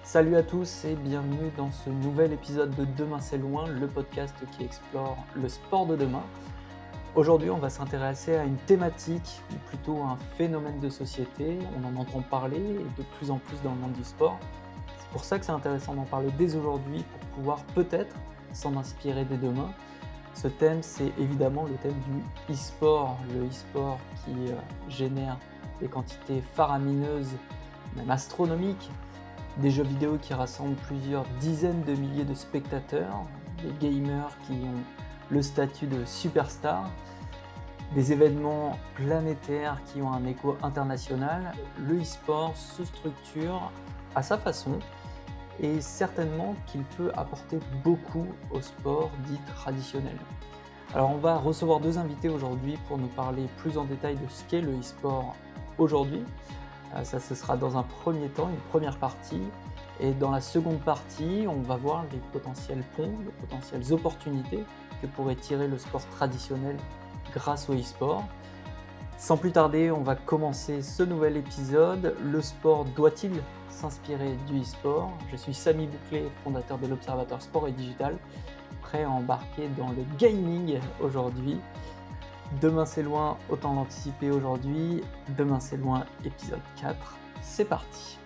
Salut à tous et bienvenue dans ce nouvel épisode de Demain c'est loin, le podcast qui explore le sport de demain. Aujourd'hui, on va s'intéresser à une thématique, ou plutôt un phénomène de société. On en entend parler et de plus en plus dans le monde du sport. C'est pour ça que c'est intéressant d'en parler dès aujourd'hui pour pouvoir peut-être s'en inspirer dès demain. Ce thème, c'est évidemment le thème du e-sport. Le e-sport qui génère des quantités faramineuses, même astronomiques, des jeux vidéo qui rassemblent plusieurs dizaines de milliers de spectateurs, des gamers qui ont le statut de superstar, des événements planétaires qui ont un écho international. Le e-sport se structure à sa façon et certainement qu'il peut apporter beaucoup au sport dit traditionnel. Alors on va recevoir deux invités aujourd'hui pour nous parler plus en détail de ce qu'est le e-sport aujourd'hui. Ça, ce sera dans un premier temps, une première partie. Et dans la seconde partie, on va voir les potentiels ponts, les potentielles opportunités que pourrait tirer le sport traditionnel grâce au e-sport. Sans plus tarder, on va commencer ce nouvel épisode. Le sport doit-il s'inspirer du e-sport ? Je suis Samy Bouclé, fondateur de l'Observatoire Sport et Digital, prêt à embarquer dans le gaming aujourd'hui. Demain c'est loin, autant l'anticiper aujourd'hui. Demain c'est loin, épisode 4. C'est parti.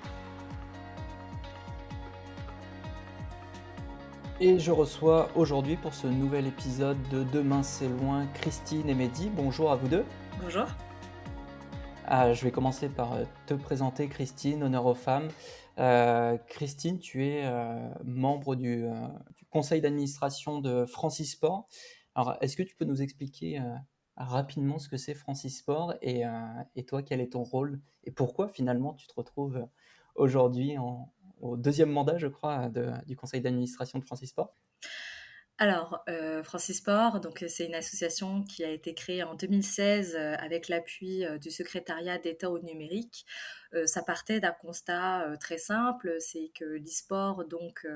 Et je reçois aujourd'hui pour ce nouvel épisode de Demain c'est loin Christine et Mehdi. Bonjour à vous deux. Bonjour. Je vais commencer par te présenter Christine, honneur aux femmes. Christine, tu es membre du conseil d'administration de Francisport. Alors, est-ce que tu peux nous expliquer rapidement ce que c'est Francisport et toi, quel est ton rôle et pourquoi finalement tu te retrouves aujourd'hui au deuxième mandat, je crois, du conseil d'administration de Francisport? Alors, Francisport, donc c'est une association qui a été créée en 2016, avec l'appui, du secrétariat d'État au numérique. Ça partait d'un constat, très simple, c'est que l'e-sport, donc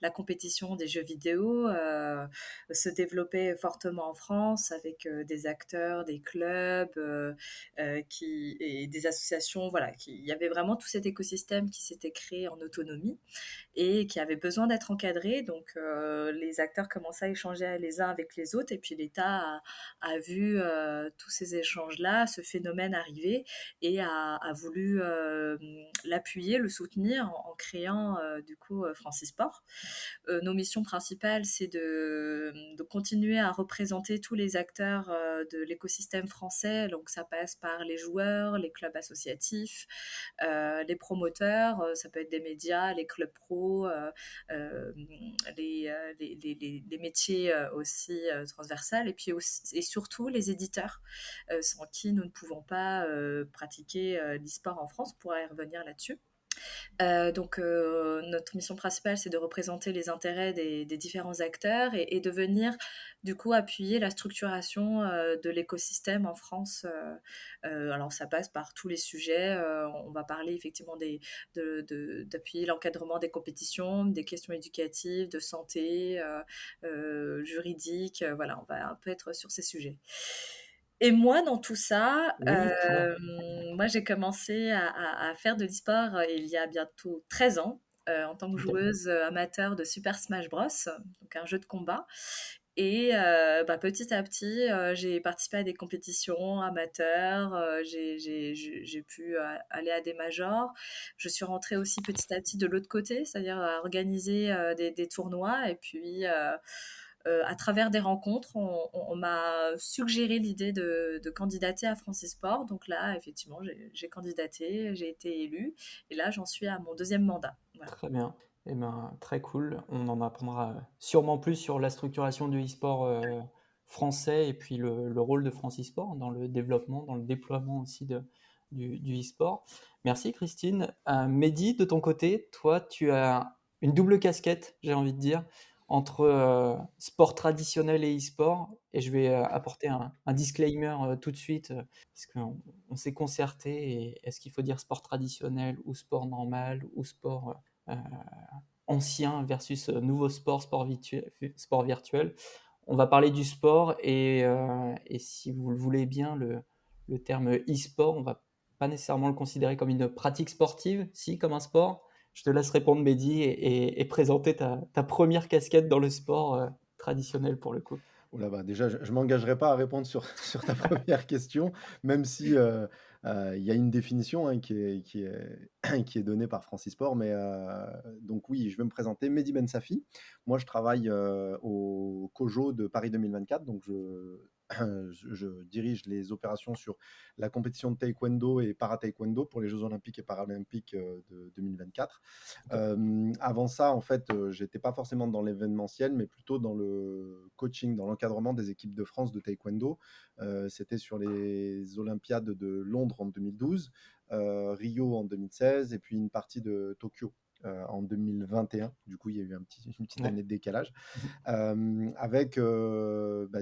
la compétition des jeux vidéo, se développait fortement en France avec, des acteurs, des clubs, qui et des associations, voilà, qui il y avait vraiment tout cet écosystème qui s'était créé en autonomie et qui avait besoin d'être encadré. Donc les acteurs commençaient à échanger les uns avec les autres et puis l'État a vu tous ces échanges-là, ce phénomène arriver et a voulu l'appuyer, le soutenir en créant du coup Francisport. Nos missions principales, c'est de continuer à représenter tous les acteurs de l'écosystème français. Donc ça passe par les joueurs, les clubs associatifs, les promoteurs, ça peut être des médias, les clubs pro, les métiers aussi transversales, et puis aussi, et surtout les éditeurs, sans qui nous ne pouvons pas pratiquer l'e-sport en France. On pourra y revenir là-dessus. Donc notre mission principale, c'est de représenter les intérêts des différents acteurs et de venir du coup appuyer la structuration de l'écosystème en France. Alors ça passe par tous les sujets. On va parler effectivement d'appuyer l'encadrement des compétitions, des questions éducatives, de santé, juridique. Voilà, on va un peu être sur ces sujets. Et moi, dans tout ça, Oui, toi. moi, j'ai commencé à faire de l'e-sport il y a bientôt 13 ans, en tant que Ok. joueuse amateur de Super Smash Bros, donc un jeu de combat. Et petit à petit, j'ai participé à des compétitions amateurs, j'ai pu aller à des majors. Je suis rentrée aussi petit à petit de l'autre côté, c'est-à-dire à organiser des tournois. Et puis, à travers des rencontres, on m'a suggéré l'idée de candidater à Francisport. Donc là, effectivement, j'ai candidaté, j'ai été élue. Et là, j'en suis à mon deuxième mandat. Voilà. Très bien. Eh ben, très cool. On en apprendra sûrement plus sur la structuration du e-sport français et puis le rôle de Francisport dans le développement, dans le déploiement aussi du e-sport. Merci Christine. Mehdi, de ton côté, toi, tu as une double casquette, j'ai envie de dire, entre sport traditionnel et e-sport. Et je vais apporter un disclaimer tout de suite, parce qu'on s'est concerté. Et est-ce qu'il faut dire sport traditionnel ou sport normal ou sport euh, ancien versus nouveau sport, sport virtuel. On va parler du sport et si vous le voulez bien, le terme e-sport, on va pas nécessairement le considérer comme une pratique sportive, si, comme un sport, Je te laisse répondre, Mehdi, et présenter ta première casquette dans le sport traditionnel pour le coup. Oh là, bah, déjà, je m'engagerai pas à répondre sur sur ta première question, même si, il y a une définition, hein, qui est qui est donnée par Francisport, mais, donc oui, je vais me présenter, Mehdi Ben Safi. Moi, je travaille, au COJO de Paris 2024, donc je dirige les opérations sur la compétition de taekwondo et para-taekwondo pour les jeux olympiques et paralympiques, de 2024. Ok. Avant ça, en fait, j'étais pas forcément dans l'événementiel, mais plutôt dans le coaching, dans l'encadrement des équipes de France de taekwondo. C'était sur les Olympiades de Londres en 2012, Rio en 2016 et puis une partie de Tokyo, en 2021. Du coup, il y a eu une petite Ouais. année de décalage. Avec,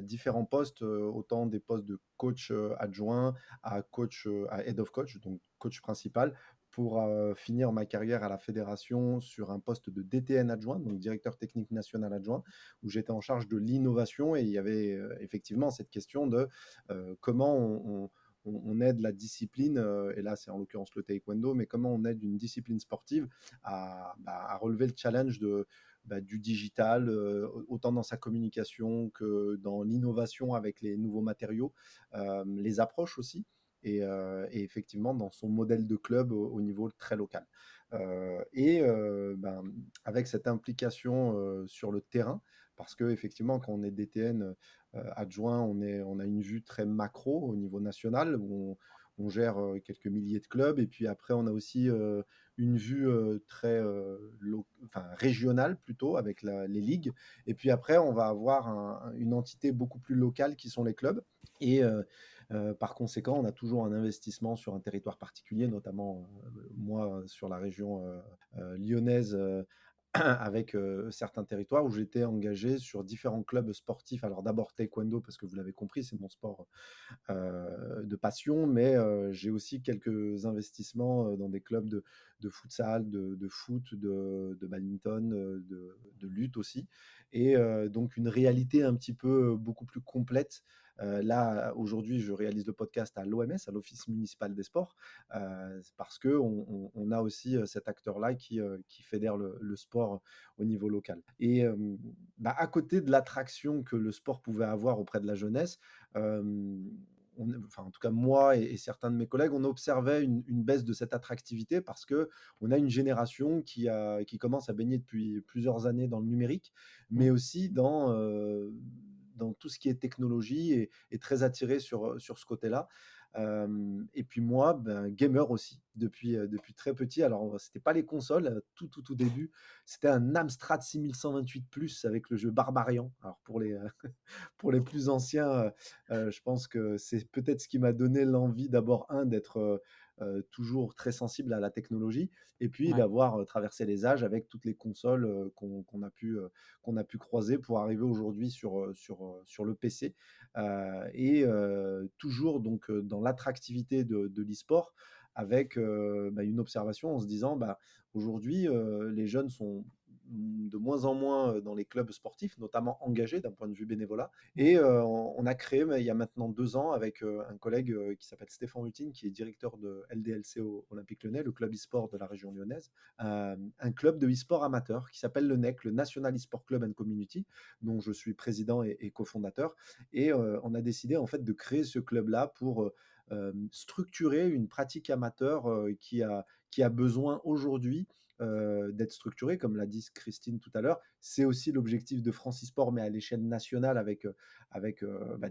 différents postes, autant des postes de coach, adjoint à coach, à head of coach, donc coach principal, pour, finir ma carrière à la fédération sur un poste de DTN adjoint, donc directeur technique national adjoint, où j'étais en charge de l'innovation et il y avait, effectivement cette question de, comment on aide la discipline, et là c'est en l'occurrence le taekwondo, mais comment on aide une discipline sportive à relever le challenge du digital, autant dans sa communication que dans l'innovation avec les nouveaux matériaux, les approches aussi et effectivement dans son modèle de club au niveau très local. Avec cette implication, sur le terrain, parce qu'effectivement quand on est DTN, adjoint, on a une vue très macro au niveau national où on gère, quelques milliers de clubs et puis après on a aussi, une vue, très, régionale plutôt avec les ligues et puis après on va avoir une entité beaucoup plus locale qui sont les clubs et par conséquent, on a toujours un investissement sur un territoire particulier, notamment, moi sur la région, lyonnaise, avec, certains territoires où j'étais engagé sur différents clubs sportifs. Alors d'abord taekwondo parce que vous l'avez compris, c'est mon sport, de passion, mais j'ai aussi quelques investissements, dans des clubs de futsal, de foot, de badminton, de lutte aussi et donc une réalité un petit peu, beaucoup plus complète. Là, aujourd'hui, je réalise le podcast à l'OMS, à l'Office municipal des sports, parce qu'on a aussi, cet acteur-là qui fédère le sport au niveau local et à côté de l'attraction que le sport pouvait avoir auprès de la jeunesse, en tout cas moi et certains de mes collègues, on observait une baisse de cette attractivité parce que on a une génération qui commence à baigner depuis plusieurs années dans le numérique, mais Mm. aussi dans tout ce qui est technologie et très attiré sur ce côté-là. Et puis moi, gamer aussi, depuis très petit. Alors, c'était pas les consoles, tout début, c'était un Amstrad 6128 Plus avec le jeu Barbarian. Alors pour les plus anciens, je pense que c'est peut-être ce qui m'a donné l'envie d'abord, d'être, toujours très sensible à la technologie et puis Ouais. d'avoir, traversé les âges avec toutes les consoles, qu'on a pu croiser pour arriver aujourd'hui sur le PC, toujours donc, dans l'attractivité de l'e-sport avec, une observation en se disant: aujourd'hui, les jeunes sont de moins en moins, dans les clubs sportifs, notamment engagés d'un point de vue bénévolat Ouais. et on a créé, mais il y a maintenant 2 ans avec, un collègue, qui s'appelle Stéphane Rutine, qui est directeur de LDLC au Olympique Lyonnais, le club e-sport de la région lyonnaise, un club de e-sport amateur qui s'appelle le NEC, le National E-Sport Club and Community, dont je suis président et cofondateur et on a décidé en fait de créer ce club-là pour, structurer une pratique amateur, qui a besoin aujourd'hui, d'être structurée, comme l'a dit Christine tout à l'heure. C'est aussi l'objectif de Francisport, mais à l'échelle nationale avec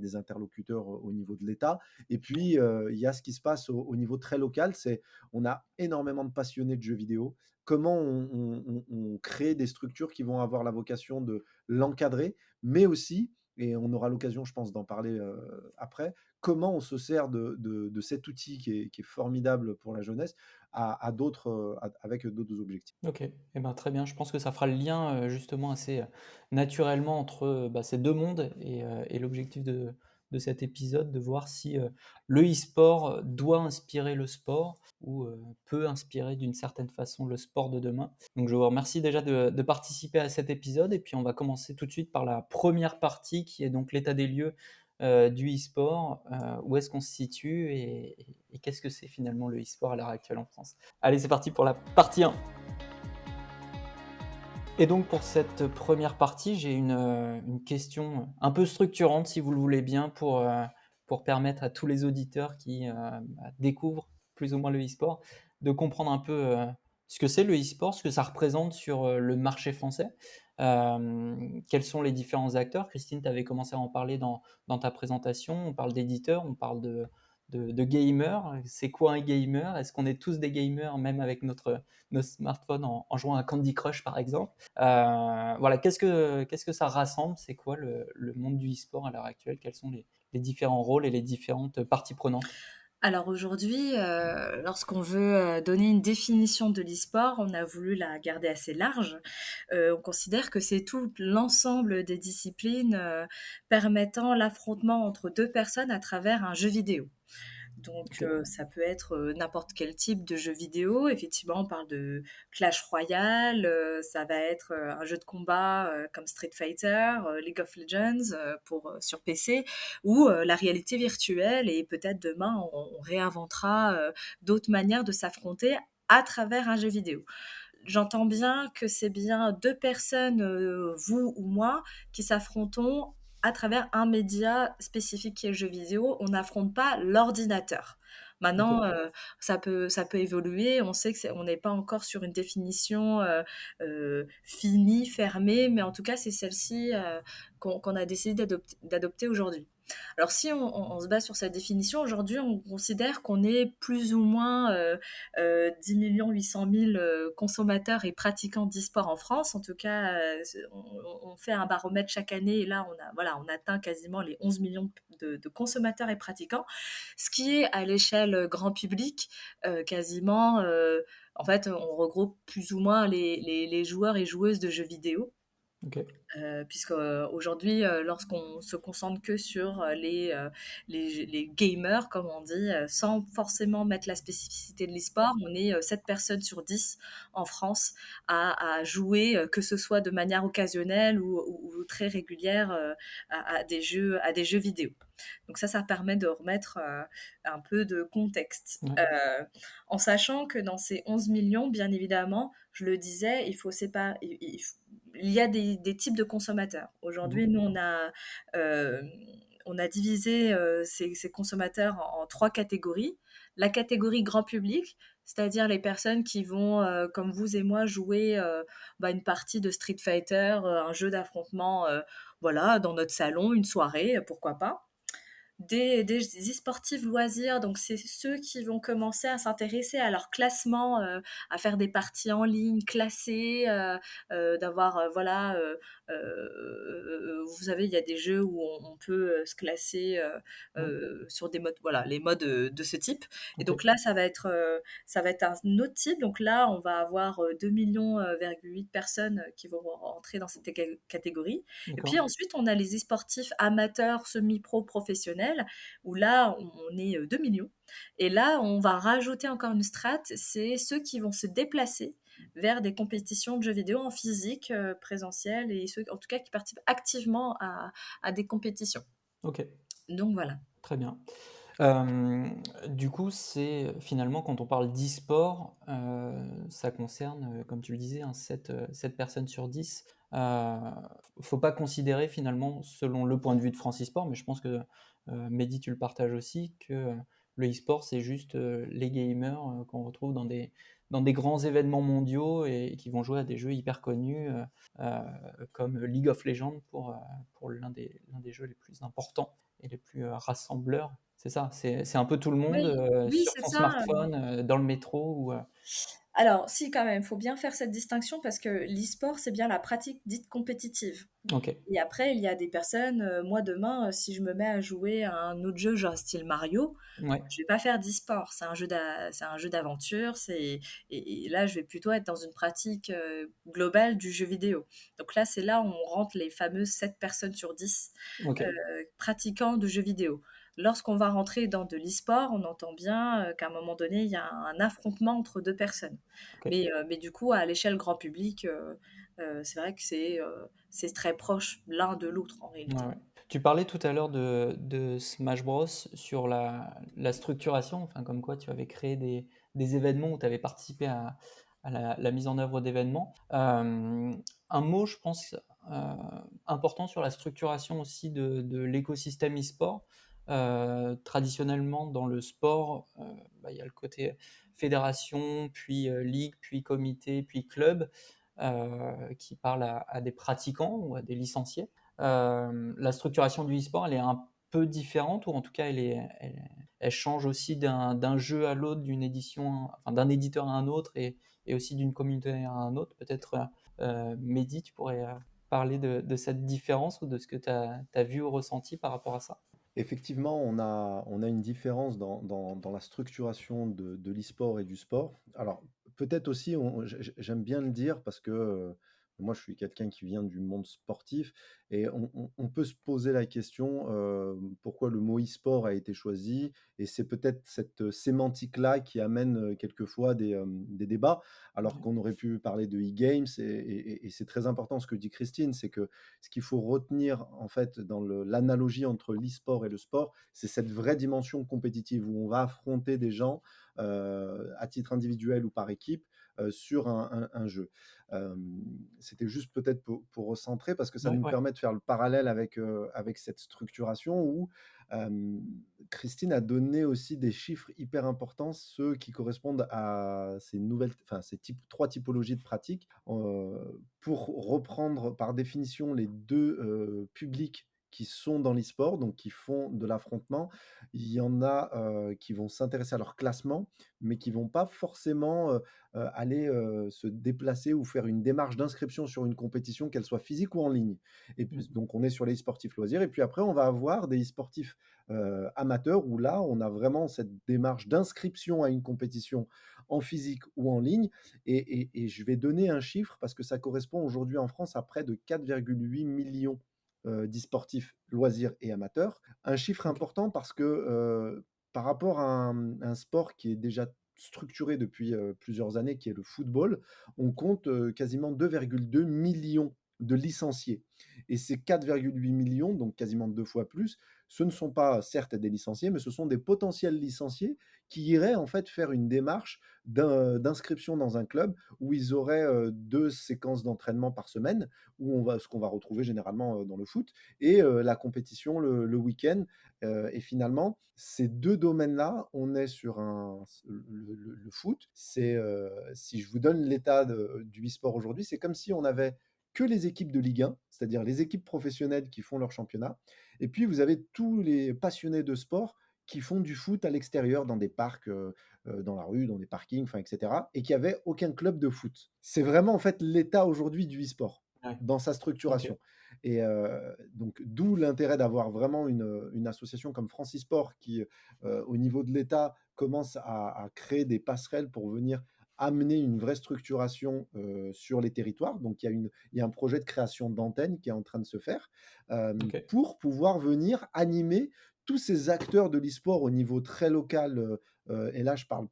des interlocuteurs au niveau de l'État. Et puis, il y a ce qui se passe au niveau très local, c'est on a énormément de passionnés de jeux vidéo. Comment on crée des structures qui vont avoir la vocation de l'encadrer, mais aussi, et on aura l'occasion, je pense, d'en parler après, comment on se sert de cet outil qui est formidable pour la jeunesse à d'autres, avec d'autres objectifs. Ok, eh ben, très bien. Je pense que ça fera le lien justement assez naturellement entre ces deux mondes et l'objectif de cet épisode, de voir si le e-sport doit inspirer le sport ou peut inspirer d'une certaine façon le sport de demain. Donc je vous remercie déjà de participer à cet épisode et puis on va commencer tout de suite par la première partie qui est donc l'état des lieux du e-sport, où est-ce qu'on se situe et qu'est-ce que c'est finalement le e-sport à l'heure actuelle en France. Allez, c'est parti pour la partie 1. Et donc pour cette première partie, j'ai une question un peu structurante, si vous le voulez bien, pour permettre à tous les auditeurs qui découvrent plus ou moins le e-sport de comprendre un peu ce que c'est le e-sport, ce que ça représente sur le marché français. Quels sont les différents acteurs? Christine, tu avais commencé à en parler dans ta présentation. On parle d'éditeurs, on parle de gamers. C'est quoi un gamer? Est-ce qu'on est tous des gamers, même avec nos smartphones en jouant à Candy Crush par exemple? Voilà, qu'est-ce que ça rassemble? C'est quoi le monde du e-sport à l'heure actuelle? Quels sont les différents rôles et les différentes parties prenantes? Alors aujourd'hui, lorsqu'on veut, donner une définition de l'e-sport, on a voulu la garder assez large. On considère que c'est tout l'ensemble des disciplines, permettant l'affrontement entre 2 personnes à travers un jeu vidéo. Donc, Ok, ça peut être, n'importe quel type de jeu vidéo. Effectivement, on parle de Clash Royale, ça va être, un jeu de combat, comme Street Fighter, League of Legends, sur PC ou, la réalité virtuelle et peut-être demain on réinventera, d'autres manières de s'affronter à travers un jeu vidéo. J'entends bien que c'est bien 2 personnes, vous ou moi, qui s'affrontons à travers un média spécifique qui est le jeu vidéo. On n'affronte pas l'ordinateur. ok, Maintenant, ça peut évoluer. On sait que on n'est pas encore sur une définition, finie, fermée, mais en tout cas, c'est celle-ci, qu'on a décidé d'adopter aujourd'hui. Alors si on se base sur cette définition, aujourd'hui, on considère qu'on est plus ou moins, 10 800 000 consommateurs et pratiquants d'e-sport en France. En tout cas, on fait un baromètre chaque année et là, on atteint quasiment les 11 millions de consommateurs et pratiquants, ce qui est à l'échelle grand public, quasiment, en fait, on regroupe plus ou moins les joueurs et joueuses de jeux vidéo. ok, Puisque aujourd'hui, lorsqu'on se concentre que sur les gamers, comme on dit, sans forcément mettre la spécificité de l'e-sport, on est 7 personnes sur 10 en France à jouer, que ce soit de manière occasionnelle ou très régulière, à des jeux vidéo. Donc ça permet de remettre un peu de contexte. ouais, En sachant que dans ces 11 millions, bien évidemment, je le disais, il faut séparer, il y a des types de consommateurs. mhm, Aujourd'hui, nous, euh, on a divisé ces consommateurs en 3 catégories. La catégorie grand public, c'est-à-dire les personnes qui vont, comme vous et moi, jouer une partie de Street Fighter, un jeu d'affrontement, voilà, dans notre salon, une soirée, pourquoi pas. Des e-sportifs loisirs, donc c'est ceux qui vont commencer à s'intéresser à leur classement, à faire des parties en ligne classées, d'avoir, voilà, vous savez, il y a des jeux où on peut, se classer, ouais, sur des modes, voilà, les modes, de ce type. Et ok, donc là, ça va être un autre type. Donc là, on va avoir, 2 virgule 8 personnes qui vont rentrer dans cette catégorie. Et d'accord, puis ensuite, on a les e-sportifs amateurs, semi-pro, professionnels, où là, on est 2 millions. Et là, on va rajouter encore une strate, c'est ceux qui vont se déplacer vers des compétitions de jeux vidéo en physique, présentiel, et ceux, en tout cas, qui participent activement à des compétitions. ok, Donc voilà. très bien. Euh, du coup, c'est finalement quand on parle d'e-sport, ça concerne, comme tu le disais, 7 personnes sur 10. Faut pas considérer finalement, selon le point de vue de France e-sport, mais je pense que Mehdi, tu le partages aussi, que le e-sport, c'est juste les gamers qu'on retrouve dans des grands événements mondiaux et qui vont jouer à des jeux hyper connus euh, comme League of Legends pour l'un des jeux les plus importants et les plus rassembleurs. C'est ça, c'est un peu tout le monde Oui, oui, sur c'est son ça. smartphone, dans le métro Alors, si, quand même, il faut bien faire cette distinction parce que l'e-sport, c'est bien la pratique dite compétitive. ok, Et après, il y a des personnes, moi demain, si je me mets à jouer à un autre jeu, genre style Mario, ouais, je vais pas faire d'e-sport. C'est un jeu d'aventure, et là, je vais plutôt être dans une pratique globale du jeu vidéo. Donc là, c'est là où on rentre les fameuses 7 personnes sur 10 ok, pratiquants de jeux vidéo. Lorsqu'on va rentrer dans de l'e-sport, on entend bien qu'à un moment donné, il y a un affrontement entre 2 personnes. ok, Mais du coup, à l'échelle grand public, c'est vrai que c'est très proche l'un de l'autre en ouais, réalité. ouais. Tu parlais tout à l'heure de Smash Bros sur la structuration, enfin comme quoi tu avais créé des événements où tu avais participé à la mise en œuvre d'événements. un mot, je pense, important sur la structuration aussi de l'écosystème e-sport. Traditionnellement, dans le sport, il y a le côté fédération, puis ligue, puis comité, puis club, qui parle à des pratiquants ou à des licenciés. La structuration du e-sport, elle est un peu différente, ou en tout cas, elle change aussi d'un jeu à l'autre, d'une édition, enfin d'un éditeur à un autre, et aussi d'une communauté à un autre. Peut-être, Mehdi, tu pourrais parler de cette différence ou de ce que tu as vu ou ressenti par rapport à ça? Effectivement, on a une différence dans la structuration de l'e-sport et du sport. Alors, peut-être aussi, j'aime bien le dire parce que moi, je suis quelqu'un qui vient du monde sportif et on peut se poser la question pourquoi le mot e-sport a été choisi. Et c'est peut-être cette sémantique-là qui amène quelquefois des débats, alors Ouais. qu'on aurait pu parler de e-games. Et c'est très important ce que dit Christine, c'est que ce qu'il faut retenir en fait dans l'analogie entre l'e-sport et le sport, c'est cette vraie dimension compétitive où on va affronter des gens à titre individuel ou par équipe sur un jeu. Euh, C'était juste peut-être pour recentrer parce que ça Ouais, nous ouais. permet de faire le parallèle avec cette structuration où Christine a donné aussi des chiffres hyper importants, ceux qui correspondent à ces nouvelles, enfin trois typologies de pratiques. Pour reprendre par définition les 2 publics qui sont dans l'e-sport, donc qui font de l'affrontement, il y en a, qui vont s'intéresser à leur classement, mais qui vont pas forcément, aller, se déplacer ou faire une démarche d'inscription sur une compétition, qu'elle soit physique ou en ligne. Et puis Mmh. donc on est sur les e-sportifs loisirs et puis après on va avoir des e-sportifs, amateurs où là, on a vraiment cette démarche d'inscription à une compétition en physique ou en ligne. Et je vais donner un chiffre parce que ça correspond aujourd'hui en France à près de 4,8 millions d'e-sportifs loisirs et amateurs. Un chiffre OK. important parce que par rapport à un sport qui est déjà structuré depuis plusieurs années, qui est le football, on compte quasiment 2,2 millions de licenciés. Et ces 4,8 millions, donc quasiment 2 fois plus, ce ne sont pas certes des licenciés, mais ce sont des potentiels licenciés qui iraient en fait faire une démarche d'inscription dans un club où ils auraient 2 séquences d'entraînement par semaine, ce qu'on va retrouver généralement dans le foot, et la compétition le week-end. Et finalement, ces 2 domaines-là, on est sur le foot. Si je vous donne l'état du e-sport aujourd'hui, c'est comme si on avait que les équipes de Ligue 1, c'est-à-dire les équipes professionnelles qui font leur championnat, et puis vous avez tous les passionnés de sport qui font du foot à l'extérieur, dans des parcs, dans la rue, dans des parkings, enfin, et cetera, et qui avaient aucun club de foot. C'est vraiment, en fait, l'état aujourd'hui du e-sport, Ouais. dans sa OK. structuration. Et donc d'où l'intérêt d'avoir vraiment une association comme Francisport qui, au niveau de l'État, commence à créer des passerelles pour venir amener une vraie structuration, sur les territoires. Donc il y a un projet de création d'antennes qui est en train de se faire, OK. pour pouvoir venir animer tous ces acteurs de l'e-sport au niveau très local, et là je parle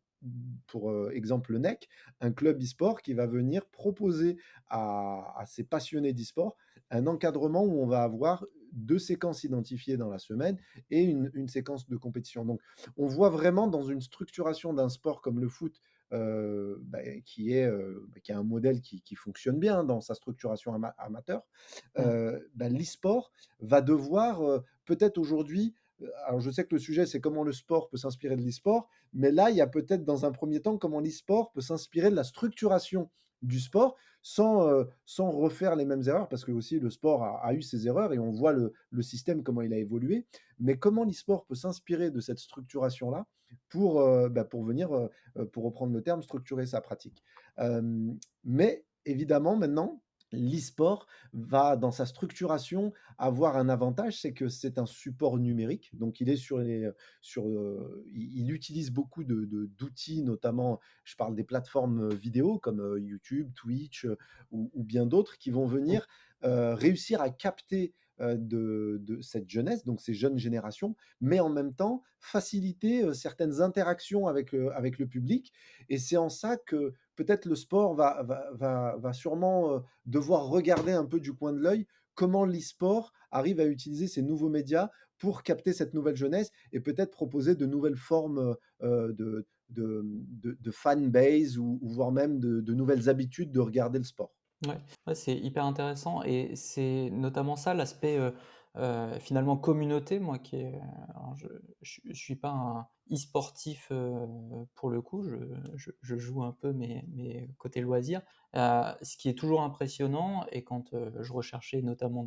pour, exemple le NEC, un club e-sport qui va venir proposer à ces passionnés d'e-sport un encadrement où on va avoir 2 séquences identifiées dans la semaine et une séquence de compétition. Donc on voit vraiment dans une structuration d'un sport comme le foot, qui a un modèle qui fonctionne bien dans sa structuration amateur, Mmh. l'e-sport va devoir, peut-être aujourd'hui, alors je sais que le sujet c'est comment le sport peut s'inspirer de l'e-sport, mais là, il y a peut-être dans un premier temps comment l'e-sport peut s'inspirer de la structuration du sport sans refaire les mêmes erreurs, parce que aussi le sport a eu ses erreurs et on voit le système, comment il a évolué. Mais comment l'e-sport peut s'inspirer de cette structuration-là pour venir, pour reprendre le terme, structurer sa pratique. Mais évidemment, maintenant, l'e-sport va, dans sa structuration, avoir un avantage, c'est que c'est un support numérique. Donc il est il utilise beaucoup d'outils, notamment, je parle des plateformes vidéo comme YouTube, Twitch, ou bien d'autres qui vont Mmh. venir réussir à capter de cette jeunesse, donc ces jeunes générations, mais en même temps faciliter certaines interactions avec le public. Et c'est en ça que peut-être le sport va sûrement devoir regarder un peu du coin de l'œil comment l'e-sport arrive à utiliser ces nouveaux médias pour capter cette nouvelle jeunesse et peut-être proposer de nouvelles formes de fan base ou voire même de nouvelles habitudes de regarder le sport. Ouais, ouais, c'est hyper intéressant et c'est notamment ça l'aspect, finalement communauté, moi qui est, alors je suis pas un e-sportif, pour le coup, je joue un peu mais côté loisirs. Ce qui est toujours impressionnant et quand, je recherchais notamment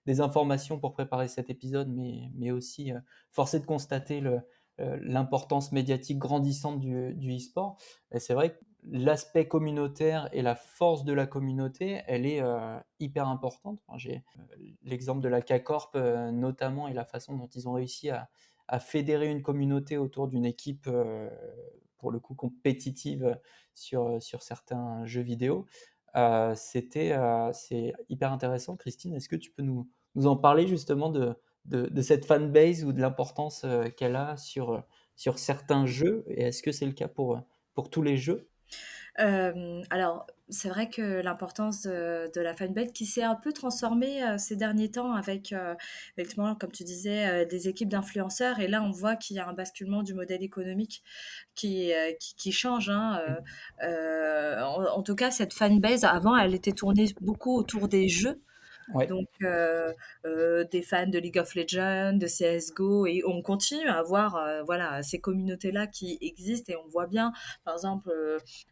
des informations pour préparer cet épisode, mais aussi, force est de constater l'importance médiatique grandissante du e-sport et c'est vrai que l'aspect communautaire et la force de la communauté, elle est, hyper importante. Enfin, j'ai, l'exemple de la K-Corp, notamment et la façon dont ils ont réussi à fédérer une communauté autour d'une équipe, pour le coup compétitive, sur certains jeux vidéo. C'est hyper intéressant. Christine, est-ce que tu peux nous en parler justement de cette fanbase ou de l'importance, qu'elle a sur certains jeux? Et est-ce que c'est le cas pour tous les jeux? Alors, c'est vrai que l'importance de la fanbase qui s'est un peu transformée, ces derniers temps avec, effectivement, comme tu disais, des équipes d'influenceurs et là, on voit qu'il y a un basculement du modèle économique qui change, hein, en tout cas, cette fanbase, avant, elle était tournée beaucoup autour des jeux. Ouais. Donc, des fans de League of Legends, de CS:GO et on continue à avoir, voilà, ces communautés-là qui existent et on voit bien, par exemple,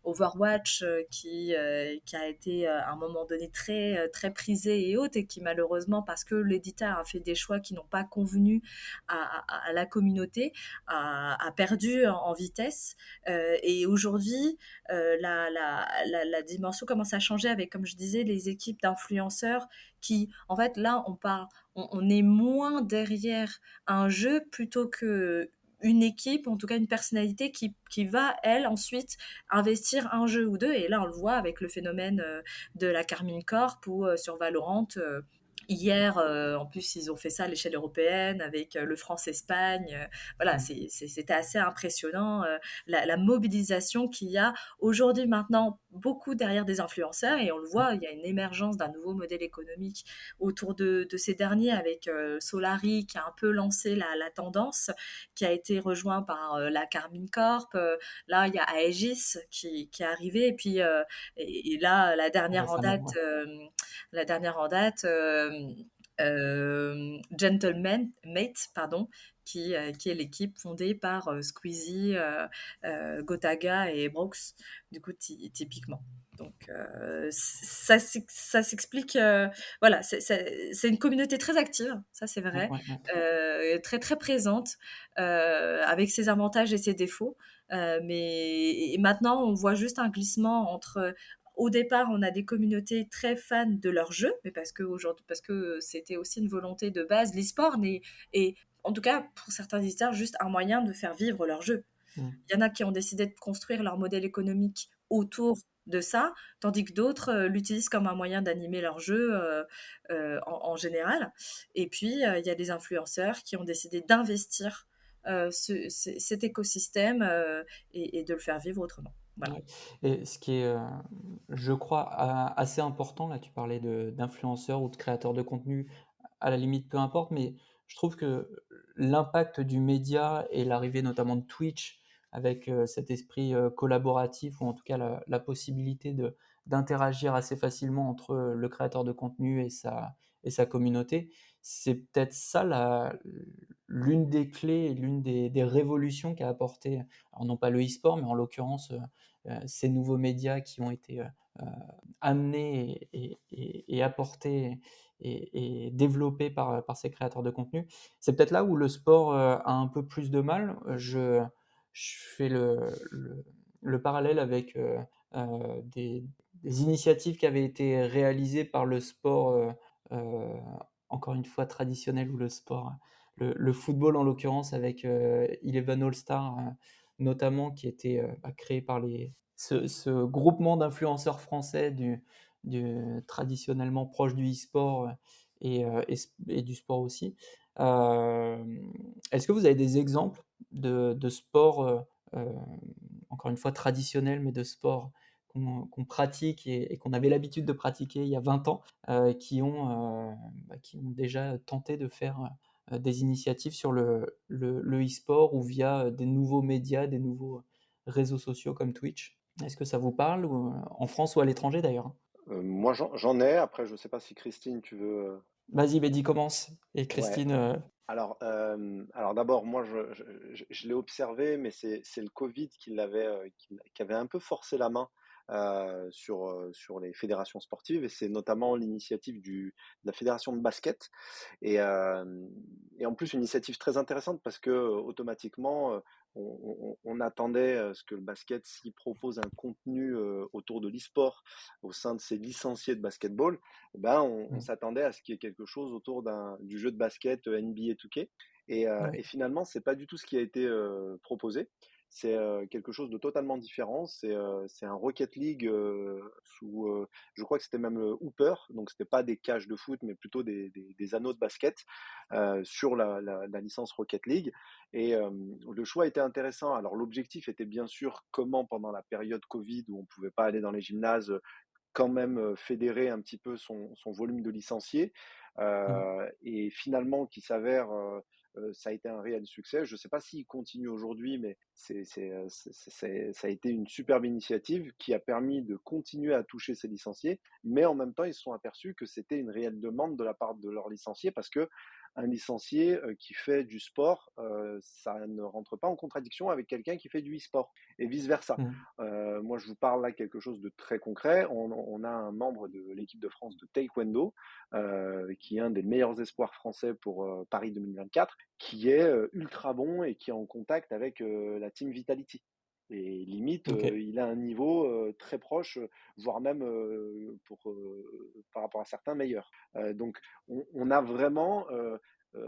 Overwatch, qui a été, à un moment donné très prisé et haute et qui malheureusement, parce que l'éditeur a fait des choix qui n'ont pas convenu à la communauté, a perdu en vitesse. Et aujourd'hui, la dimension commence à changer avec, comme je disais, les équipes d'influenceurs qui, en fait, là, on est moins derrière un jeu plutôt que une équipe, en tout cas une personnalité qui va, elle, ensuite investir un jeu ou deux. Et là, on le voit avec le phénomène de la Carmine Corp ou sur Valorant. Hier, en plus, ils ont fait ça à l'échelle européenne avec le France-Espagne. Voilà, Mmh. c'était assez impressionnant, la mobilisation qu'il y a aujourd'hui maintenant beaucoup derrière des influenceurs et on le Mmh. voit, il y a une émergence d'un nouveau modèle économique autour de ces derniers avec Solari qui a un peu lancé la tendance, qui a été rejoint par la Carmine Corp. Là, il y a Aegis qui est arrivé et puis et là, Récemment, ouais. la dernière en date, Gentleman Mate, pardon, qui est l'équipe fondée par Squeezie, Gotaga et Brox, du coup, typiquement. Donc, ça s'explique. Voilà, c'est une communauté très active, ça c'est Ouais, vrai, ouais, ouais. très très présente, avec ses avantages et ses défauts. Mais et maintenant, on voit juste un glissement entre au départ, on a des communautés très fans de leur jeu, mais parce que c'était aussi une volonté de base. L'e-sport est, en tout cas pour certains éditeurs, juste un moyen de faire vivre leur jeu. Mmh. Il y en a qui ont décidé de construire leur modèle économique autour de ça, tandis que d'autres l'utilisent comme un moyen d'animer leur jeu en général. Et puis, il y a des influenceurs qui ont décidé d'investir cet écosystème et de le faire vivre autrement. Voilà. Ouais et ce qui est, je crois, assez important, là, tu parlais d'influenceurs ou de créateurs de contenu, à la limite, peu importe, mais je trouve que l'impact du média et l'arrivée notamment de Twitch avec, cet esprit, collaboratif ou en tout cas la possibilité d'interagir assez facilement entre, le créateur de contenu et sa communauté, c'est peut-être ça l'une des clés et l'une des révolutions qu'a apporté, alors non pas le e-sport, mais en l'occurrence, ces nouveaux médias qui ont été amenés et apportés et développés par ces créateurs de contenu. C'est peut-être là où le sport a un peu plus de mal. Je fais le parallèle avec des initiatives qui avaient été réalisées par le sport, euh, encore une fois traditionnel, ou le sport, le football en l'occurrence, avec Eleven All-Star, notamment, qui était créé par ce groupement d'influenceurs français traditionnellement proche du e-sport et du sport aussi. Est-ce que vous avez des exemples de sports, euh, encore une fois traditionnels, mais de sports qu'on pratique et qu'on avait l'habitude de pratiquer il y a 20 ans, qui ont déjà tenté de faire des initiatives sur le e-sport ou via des nouveaux médias, des nouveaux réseaux sociaux comme Twitch. Est-ce que ça vous parle, ou, en France ou à l'étranger d'ailleurs? Moi, j'en ai. Après, je ne sais pas si Christine, tu veux. Vas-y, Mehdi, commence. Et Ouais. Christine, Alors d'abord, moi, je l'ai observé, mais c'est le Covid qui avait un peu forcé la main sur les fédérations sportives, et c'est notamment l'initiative de la fédération de basket. Et en plus, une initiative très intéressante parce que automatiquement, on attendait ce que le basket, s'y propose un contenu autour de l'e-sport au sein de ses licenciés de basketball, ben, on mm, s'attendait à ce qu'il y ait quelque chose autour du jeu de basket NBA 2K. Et ouais, finalement, c'est pas du tout ce qui a été proposé. C'est quelque chose de totalement différent. C'est un Rocket League je crois que c'était même le Hooper, donc c'était pas des cages de foot, mais plutôt des anneaux de basket sur la licence Rocket League. Et le choix était intéressant. Alors l'objectif était bien sûr comment pendant la période Covid où on pouvait pas aller dans les gymnases, quand même fédérer un petit peu son volume de licenciés. mm, Et finalement, qui s'avère, ça a été un réel succès. Je ne sais pas s'il continue aujourd'hui, mais ça a été une superbe initiative qui a permis de continuer à toucher ces licenciés, mais en même temps, ils se sont aperçus que c'était une réelle demande de la part de leurs licenciés parce que un licencié qui fait du sport, ça ne rentre pas en contradiction avec quelqu'un qui fait du e-sport et vice-versa. mm, Moi, je vous parle là quelque chose de très concret. On a un membre de l'équipe de France de taekwondo, qui est un des meilleurs espoirs français pour Paris 2024, qui est ultra bon et qui est en contact avec la team Vitality. Et limite, ok. il a un niveau très proche, voire même par rapport à certains meilleurs. Donc, on a vraiment,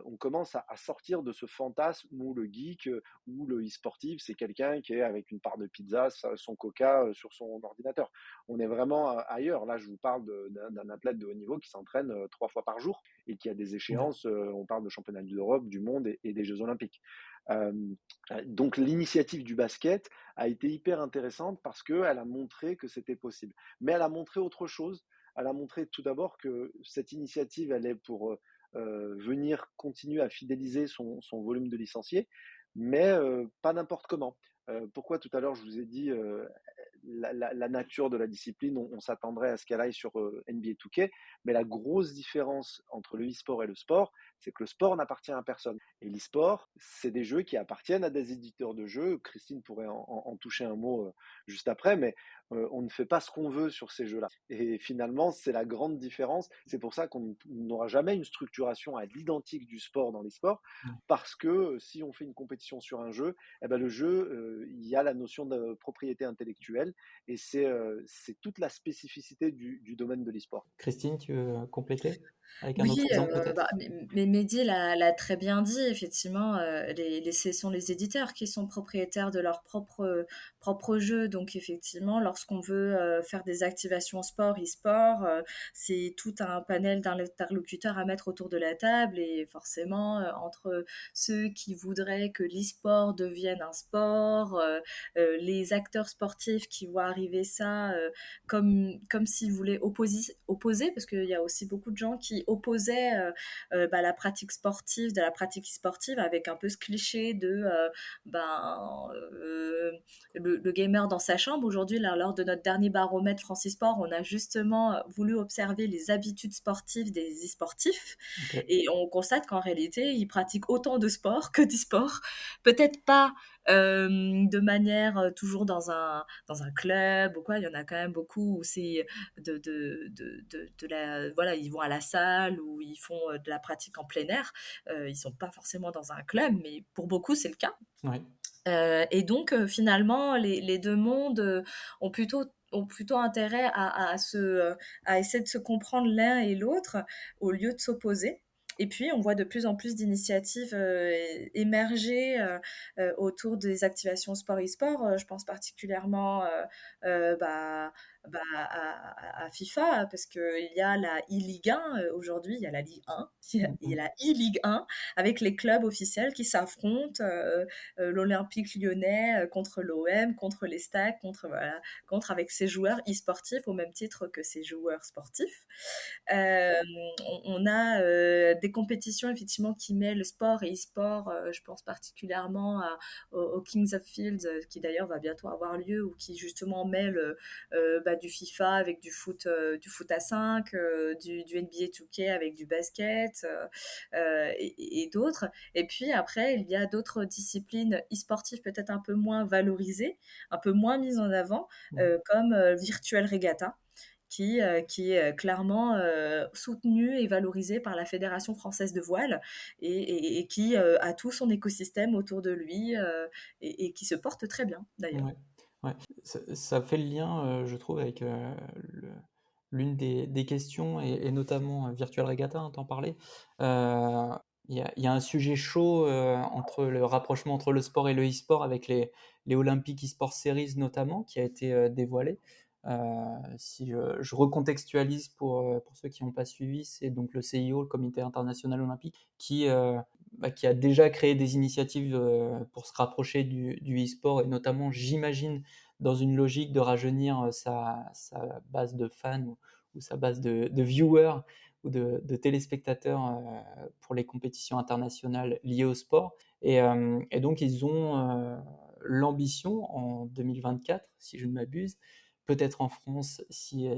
on commence à sortir de ce fantasme où le geek ou le e-sportif, c'est quelqu'un qui est avec une part de pizza, son coca sur son ordinateur. On est vraiment ailleurs. Là, je vous parle d'un athlète de haut niveau qui s'entraîne 3 fois par jour et qui a des Ouais. échéances, on parle de championnat d'Europe, du monde et des Jeux Olympiques. Euh, donc l'initiative du basket a été hyper intéressante parce qu'elle a montré que c'était possible. Mais elle a montré autre chose. Elle a montré tout d'abord que cette initiative, elle est pour venir continuer à fidéliser son volume de licenciés, mais pas n'importe comment. Pourquoi tout à l'heure je vous ai dit la nature de la discipline, on s'attendrait à ce qu'elle aille sur NBA 2K, mais la grosse différence entre le e-sport et le sport, c'est que le sport n'appartient à personne. Et l'e-sport, c'est des jeux qui appartiennent à des éditeurs de jeux. Christine pourrait en toucher un mot juste après, mais on ne fait pas ce qu'on veut sur ces jeux-là. Et finalement, c'est la grande différence. C'est pour ça qu'on n'aura jamais une structuration à l'identique du sport dans les sports, Ouais. parce que si on fait une compétition sur un jeu, eh ben le jeu, il y a la notion de propriété intellectuelle, et c'est toute la spécificité du domaine de l'e-sport. Christine, tu veux compléter avec un autre Oui, exemple bah, peut-être? mais Mehdi l'a très bien dit, effectivement, ce sont les éditeurs qui sont propriétaires de leur propre jeu. Donc, effectivement, lorsqu'on veut faire des activations sport, e-sport, c'est tout un panel d'interlocuteurs à mettre autour de la table. Et forcément, entre ceux qui voudraient que l'e-sport devienne un sport, les acteurs sportifs qui voient arriver ça comme s'ils voulaient opposer, parce qu'il y a aussi beaucoup de gens qui opposaient la pratique sportive de la pratique sportive avec un peu ce cliché de le gamer dans sa chambre. Aujourd'hui, là, lors de notre dernier baromètre Francisport, on a justement voulu observer les habitudes sportives des e-sportifs Ok. et on constate qu'en réalité, ils pratiquent autant de sport que d'e-sport. Peut-être pas de manière toujours dans un club ou quoi. Il y en a quand même beaucoup où c'est voilà, ils vont à la salle ou ils font de la pratique en plein air. Ils sont pas forcément dans un club, mais pour beaucoup, c'est le cas. Ouais. Et donc, finalement, les deux mondes ont plutôt intérêt à essayer de se comprendre l'un et l'autre au lieu de s'opposer. Et puis, on voit de plus en plus d'initiatives émerger autour des activations sport e-sport. Je pense particulièrement euh, bah, à FIFA, parce qu'il y a la e-Ligue 1 aujourd'hui, il y a la Ligue 1, il y a Mhm. la e-Ligue 1 avec les clubs officiels qui s'affrontent. L'Olympique lyonnais contre l'OM, contre les Stacks, contre avec ses joueurs e-sportifs au même titre que ses joueurs sportifs. Euh, on a des compétitions effectivement qui mêlent sport et e-sport. Je pense particulièrement au Kings of Fields, qui d'ailleurs va bientôt avoir lieu, ou qui justement mêle a du FIFA avec du foot à 5, du NBA 2K avec du basket, et d'autres. Et puis après, il y a d'autres disciplines e-sportives peut-être un peu moins valorisées, un peu moins mises en avant, Ouais. comme Virtual Regatta, qui est clairement soutenu et valorisé par la Fédération française de voile et qui a tout son écosystème autour de lui et qui se porte très bien d'ailleurs. Ouais, ouais. Ça fait le lien, je trouve, avec le- l'une des questions, et notamment Virtual Regatta, hein, t'en parlais. Euh, il y a un sujet chaud entre le rapprochement entre le sport et le e-sport, avec les Olympic e-sport Series notamment, qui a été dévoilé. Si je recontextualise pour ceux qui n'ont pas suivi, c'est donc le CIO, le Comité international olympique, qui a déjà créé des initiatives pour se rapprocher du e-sport, et notamment, j'imagine, dans une logique de rajeunir sa base de fans, ou sa base de viewers, ou de téléspectateurs pour les compétitions internationales liées au sport. Et donc, ils ont l'ambition en 2024, si je ne m'abuse, peut-être en France si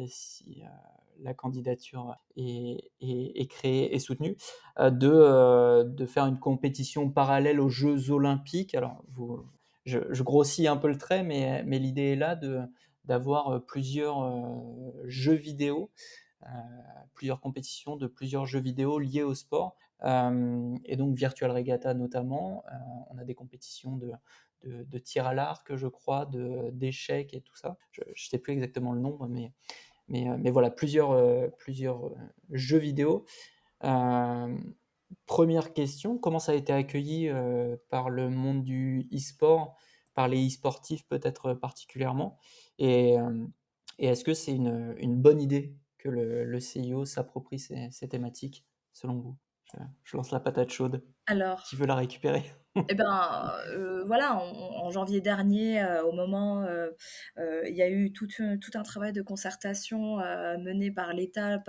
la candidature est créée et soutenue, de faire une compétition parallèle aux Jeux Olympiques. Alors, je grossis un peu le trait, mais l'idée est là d'avoir plusieurs jeux vidéo, euh, plusieurs compétitions de plusieurs jeux vidéo liés au sport. Et donc Virtual Regatta notamment, on a des compétitions de tir à l'arc, je crois, d'échecs et tout ça. Je ne sais plus exactement le nombre, mais voilà, plusieurs jeux vidéo. Euh, Première question, comment ça a été accueilli par le monde du e-sport, par les e-sportifs peut-être particulièrement, et, euh, et est-ce que c'est une bonne idée que le CIO s'approprie ces thématiques, selon vous? Je lance la patate chaude. Qui Alors, veut la récupérer? eh ben, voilà, en janvier dernier, au moment, il y a eu tout un travail de concertation, mené par l'État,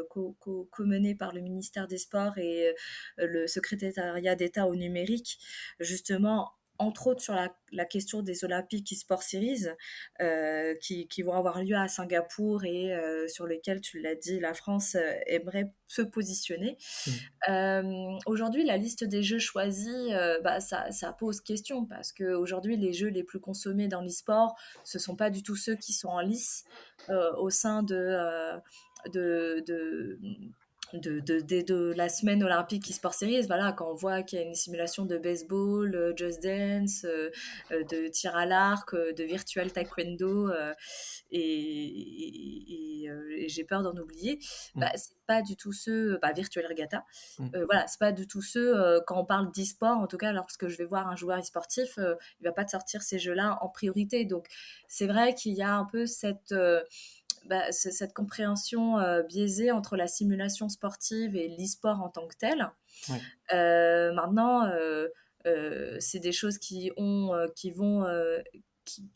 co-mené par le ministère des Sports et le secrétariat d'État au numérique, justement, entre autres sur la question des Olympiques e-sport Series, qui vont avoir lieu à Singapour et sur lesquels, tu l'as dit, la France aimerait se positionner. Mm. Aujourd'hui, la liste des jeux choisis, bah, ça pose question parce qu'aujourd'hui, les jeux les plus consommés dans l'e-sport, ce sont pas du tout ceux qui sont en lice au sein de, de la semaine olympique e-sport series. Voilà, quand on voit qu'il y a une simulation de baseball, Just Dance, de tir à l'arc, de virtual taekwondo, et j'ai peur d'en oublier, bah, Mm. c'est pas du tout ceux, bah, virtual regatta, Mm. voilà, c'est pas du tout ceux, quand on parle d'e-sport, en tout cas, lorsque je vais voir un joueur e-sportif, il va pas te sortir ces jeux-là en priorité. Donc, c'est vrai qu'il y a un peu cette compréhension biaisée entre la simulation sportive et l'e-sport en tant que tel. Ouais. Maintenant, c'est des choses qui vont,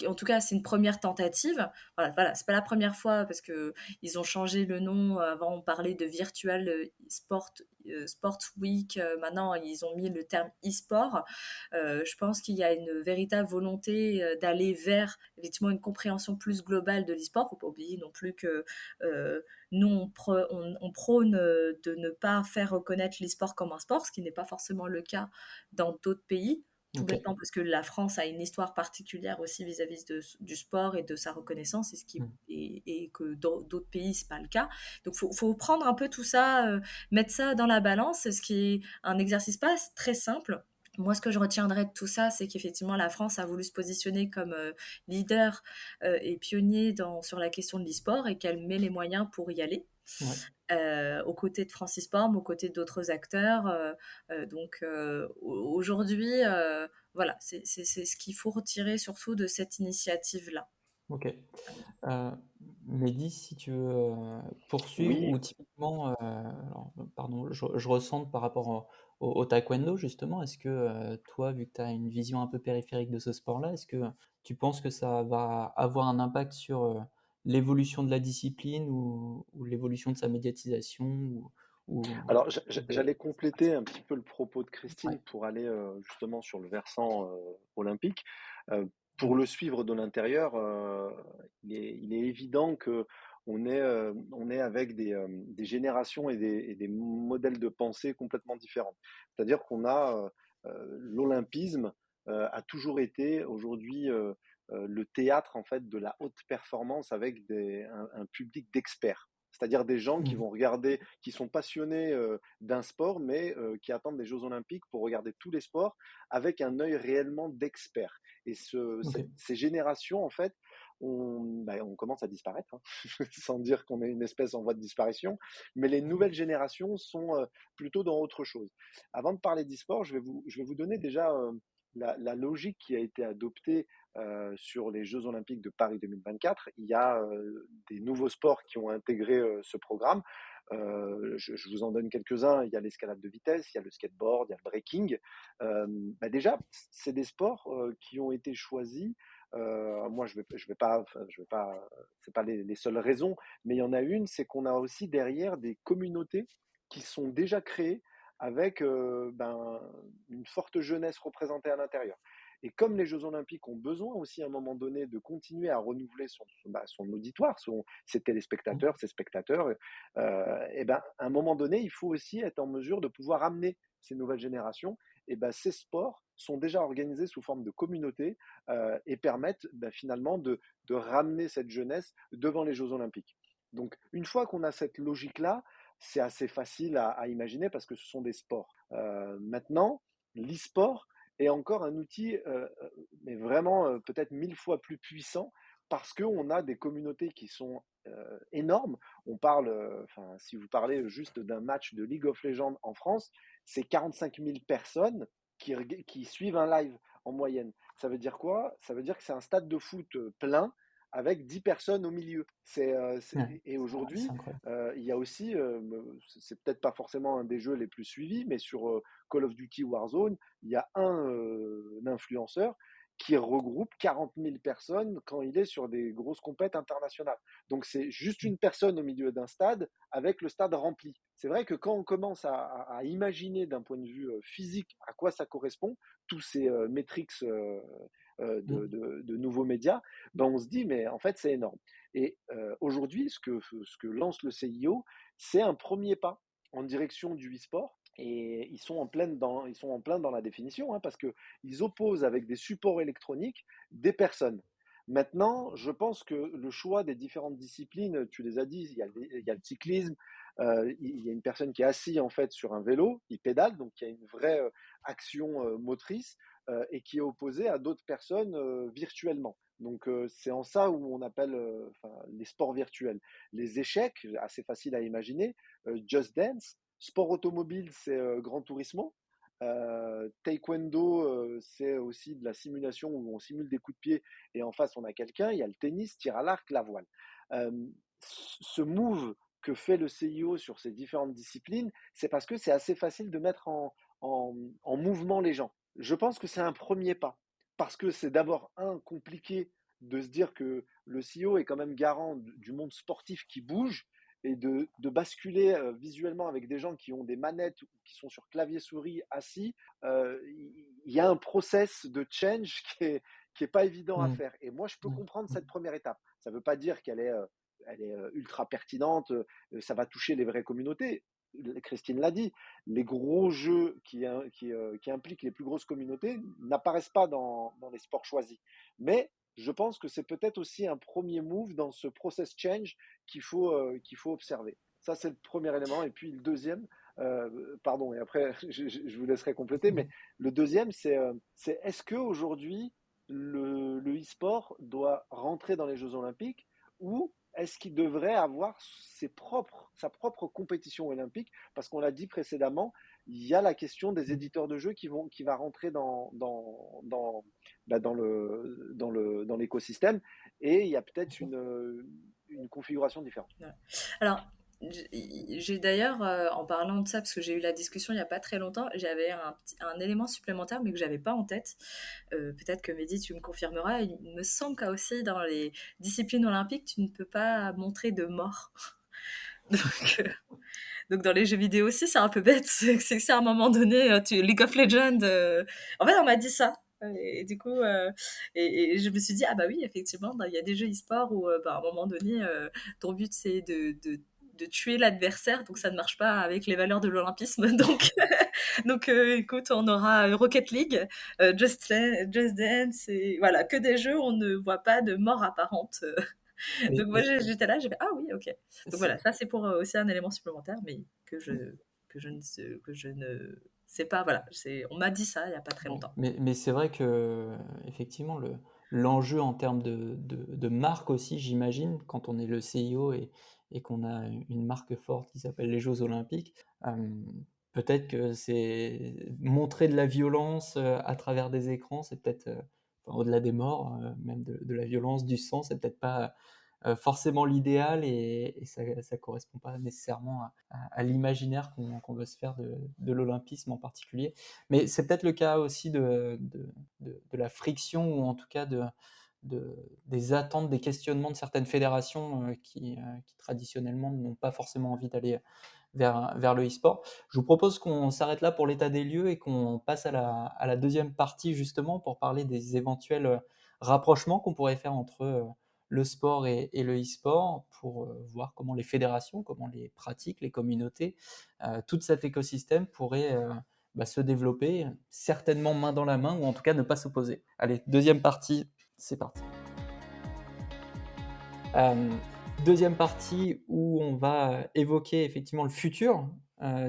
en tout cas, c'est une première tentative. Voilà, c'est pas la première fois parce que ils ont changé le nom. Avant, on parlait de Virtual Sport Week. Maintenant, ils ont mis le terme e-sport. Je pense qu'il y a une véritable volonté d'aller vers effectivement une compréhension plus globale de l'e-sport. Faut pas oublier non plus que nous, on prône de ne pas faire reconnaître l'e-sport comme un sport, ce qui n'est pas forcément le cas dans d'autres pays. Tout Ok. bêtement parce que la France a une histoire particulière aussi vis-à-vis du sport et de sa reconnaissance, Mm. et que dans d'autres pays, c'est pas le cas. Donc, faut prendre un peu tout ça, mettre ça dans la balance, ce qui est un exercice pas très simple. Moi, ce que je retiendrai de tout ça, c'est qu'effectivement, la France a voulu se positionner comme leader et pionnier sur la question de l'e-sport et qu'elle met les moyens pour y aller. Ouais. Aux côtés de Francis Porm, aux côtés d'autres acteurs. Donc aujourd'hui, voilà, c'est ce qu'il faut retirer surtout de cette initiative-là. Ok. Euh, Mehdi, si tu veux poursuivre, Oui, ou typiquement, alors, pardon, je ressens par rapport au taekwondo, justement, est-ce que toi, vu que tu as une vision un peu périphérique de ce sport-là, est-ce que tu penses que ça va avoir un impact sur l'évolution de la discipline, ou l'évolution de sa médiatisation, alors ou j'allais des... compléter un petit peu le propos de Ouais. Christine pour aller justement sur le versant olympique. Euh, pour le suivre de l'intérieur, il est évident on est avec des générations et des modèles de pensée complètement différents. C'est-à-dire qu'on a, l'olympisme, a toujours été aujourd'hui, le théâtre en fait de la haute performance avec un public d'experts. C'est-à-dire des gens qui Mmh. vont regarder, qui sont passionnés d'un sport, mais qui attendent les Jeux Olympiques pour regarder tous les sports avec un œil réellement d'expert. Et OK. ces générations, en fait, on commence à disparaître, hein, sans dire qu'on est une espèce en voie de disparition, mais les nouvelles générations sont plutôt dans autre chose. Avant de parler d'e-sport, je vais vous donner déjà la logique qui a été adoptée sur les Jeux Olympiques de Paris 2024. Il y a des nouveaux sports qui ont intégré ce programme. Je vous en donne quelques-uns. Il y a l'escalade de vitesse, il y a le skateboard, il y a le breaking. Déjà, c'est des sports qui ont été choisis. Moi, je vais pas, c'est pas les seules raisons, mais il y en a une, c'est qu'on a aussi derrière des communautés qui sont déjà créées avec une forte jeunesse représentée à l'intérieur. Et comme les Jeux Olympiques ont besoin aussi à un moment donné de continuer à renouveler son auditoire, ses Mmh. téléspectateurs, ses spectateurs, à un moment donné, il faut aussi être en mesure de pouvoir amener ces nouvelles générations. Et ces sports sont déjà organisés sous forme de communauté et permettent finalement de ramener cette jeunesse devant les Jeux Olympiques. Donc, une fois qu'on a cette logique-là, c'est assez facile à imaginer parce que ce sont des sports. Maintenant, l'e-sport est encore un outil, mais vraiment peut-être 1000 fois plus puissant parce qu'on a des communautés qui sont énormes. On parle, si vous parlez juste d'un match de League of Legends en France, c'est 45 000 personnes qui suivent un live en moyenne. Ça veut dire quoi? Ça veut dire que c'est un stade de foot plein avec 10 personnes au milieu. Ouais, Et c'est aujourd'hui, incroyable. il y a aussi, c'est peut-être pas forcément un des jeux les plus suivis, mais sur Call of Duty Warzone, il y a un influenceur qui regroupe 40 000 personnes quand il est sur des grosses compètes internationales. Donc c'est juste Mmh. une personne au milieu d'un stade avec le stade rempli. C'est vrai que quand on commence à imaginer d'un point de vue physique à quoi ça correspond, tous ces métriques Mmh. de nouveaux médias, on se dit mais en fait c'est énorme. Et aujourd'hui, ce que lance le CIO, c'est un premier pas en direction du e-sport. Et ils sont en plein dans la définition, hein, parce qu'ils opposent avec des supports électroniques des personnes. Maintenant, je pense que le choix des différentes disciplines, tu les as dit, il y a le cyclisme, il y a une personne qui est assise en fait sur un vélo, il pédale, donc il y a une vraie action motrice et qui est opposée à d'autres personnes virtuellement. Donc c'est en ça où on appelle les sports virtuels. Les échecs, assez facile à imaginer, Just Dance, sport automobile, c'est Gran Turismo. Taekwondo, c'est aussi de la simulation où on simule des coups de pied et en face on a quelqu'un. Il y a le tennis, tir à l'arc, la voile. Euh, Ce move que fait le CIO sur ces différentes disciplines, c'est parce que c'est assez facile de mettre en mouvement les gens. Je pense que c'est un premier pas parce que c'est d'abord compliqué de se dire que le CEO est quand même garant du monde sportif qui bouge et de basculer visuellement avec des gens qui ont des manettes ou qui sont sur clavier souris assis, il y a un process de change qui est pas évident à Mmh. faire. Et moi, je peux Mmh. comprendre Mmh. cette première étape. Ça ne veut pas dire elle est ultra pertinente, ça va toucher les vraies communautés. Christine l'a dit, les gros jeux qui impliquent les plus grosses communautés n'apparaissent pas dans les sports choisis. Mais je pense que c'est peut-être aussi un premier move dans ce process change qu'il faut observer. Ça, c'est le premier élément. Et puis le deuxième, pardon, et après, je vous laisserai compléter, mais Mmh. le deuxième, c'est est-ce qu'aujourd'hui, le e-sport doit rentrer dans les Jeux Olympiques ou est-ce qu'il devrait avoir sa propre compétition olympique? Parce qu'on l'a dit précédemment, il y a la question des Mmh. éditeurs de jeux qui va rentrer dans l'écosystème et il y a Bien peut-être sûr. une configuration différente. Ouais. Alors, j'ai d'ailleurs, en parlant de ça, parce que j'ai eu la discussion il n'y a pas très longtemps, j'avais un élément supplémentaire, mais que j'avais pas en tête. Peut-être que Mehdi, tu me confirmeras. Il me semble qu'à aussi dans les disciplines olympiques, tu ne peux pas montrer de mort. Donc, donc dans les jeux vidéo aussi, c'est un peu bête. C'est à un moment donné, League of Legends. En fait, on m'a dit ça. Et du coup, et je me suis dit: «Ah bah oui, effectivement, il y a des jeux e-sport où, à un moment donné, ton but c'est de tuer l'adversaire, donc ça ne marche pas avec les valeurs de l'olympisme». Donc écoute, on aura, Rocket League, Just Dance et voilà, que des jeux où on ne voit pas de mort apparente, Mais donc moi j'étais là, j'ai fait: «Ah oui, OK». Donc c'est voilà, ça c'est pour, aussi un élément supplémentaire, mais que je ne sais pas, voilà, on m'a dit ça il y a pas très bon, longtemps. mais c'est vrai que effectivement l'enjeu en termes de marque aussi, j'imagine, quand on est le CIO et qu'on a une marque forte qui s'appelle les Jeux olympiques, hem, peut-être que c'est montrer de la violence, à travers des écrans, c'est peut-être, enfin au-delà des morts, même de la violence, du sang, c'est peut-être pas, forcément l'idéal et ça correspond pas nécessairement à l'imaginaire qu'on veut se faire de l'olympisme en particulier. Mais c'est peut-être le cas aussi de la friction ou en tout cas des attentes, des questionnements de certaines fédérations qui traditionnellement n'ont pas forcément envie d'aller vers le e-sport. Je vous propose qu'on s'arrête là pour l'état des lieux et qu'on passe à la deuxième partie justement pour parler des éventuels rapprochements qu'on pourrait faire entre le sport et le e-sport pour voir comment les fédérations, comment les pratiques, les communautés, tout cet écosystème pourrait se développer, certainement main dans la main ou en tout cas ne pas s'opposer. Allez, deuxième partie, c'est parti. Euh, Deuxième partie où on va évoquer effectivement le futur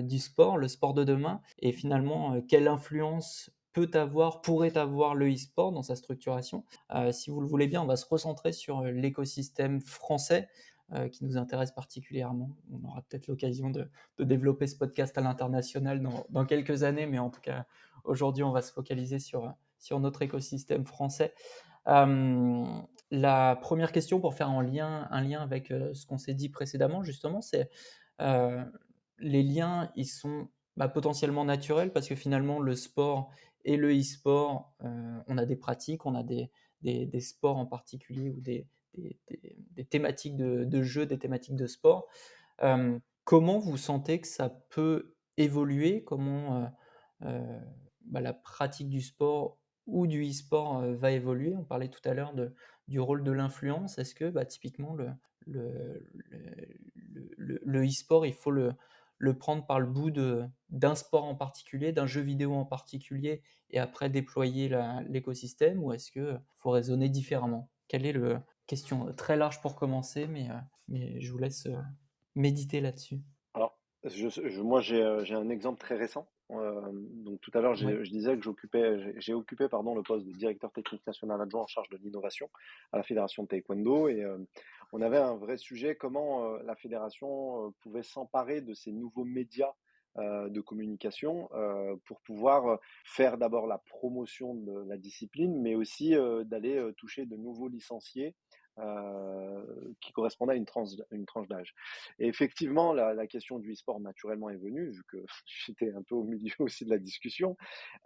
du sport, le sport de demain, et finalement quelle influence pourrait avoir le e-sport dans sa structuration. Si vous le voulez bien, on va se recentrer sur l'écosystème français qui nous intéresse particulièrement. On aura peut-être l'occasion de développer ce podcast à l'international dans quelques années, mais en tout cas, aujourd'hui, on va se focaliser sur notre écosystème français. Euh, la première question pour faire un lien avec ce qu'on s'est dit précédemment, justement, c'est euh, les liens, ils sont potentiellement naturels parce que finalement, le sport et le e-sport, on a des pratiques, on a des sports en particulier ou des thématiques de jeu, des thématiques de sport. Comment vous sentez que ça peut évoluer? Comment la pratique du sport ou du e-sport va évoluer? On parlait tout à l'heure du rôle de l'influence. Est-ce que typiquement le e-sport, il faut le prendre par le bout d'un sport en particulier, d'un jeu vidéo en particulier, et après déployer l'écosystème, ou est-ce qu'il faut raisonner différemment? Quelle est le question très large pour commencer, mais je vous laisse méditer là-dessus. Alors, moi, j'ai un exemple très récent. Donc, tout à l'heure, Ouais. je disais que j'ai occupé, pardon, le poste de directeur technique national adjoint en charge de l'innovation à la Fédération de Taekwondo. Et on avait un vrai sujet, comment la fédération pouvait s'emparer de ces nouveaux médias de communication pour pouvoir faire d'abord la promotion de la discipline, mais aussi d'aller toucher de nouveaux licenciés qui correspondaient à une tranche d'âge. Et effectivement, la question du e-sport naturellement est venue, vu que j'étais un peu au milieu aussi de la discussion,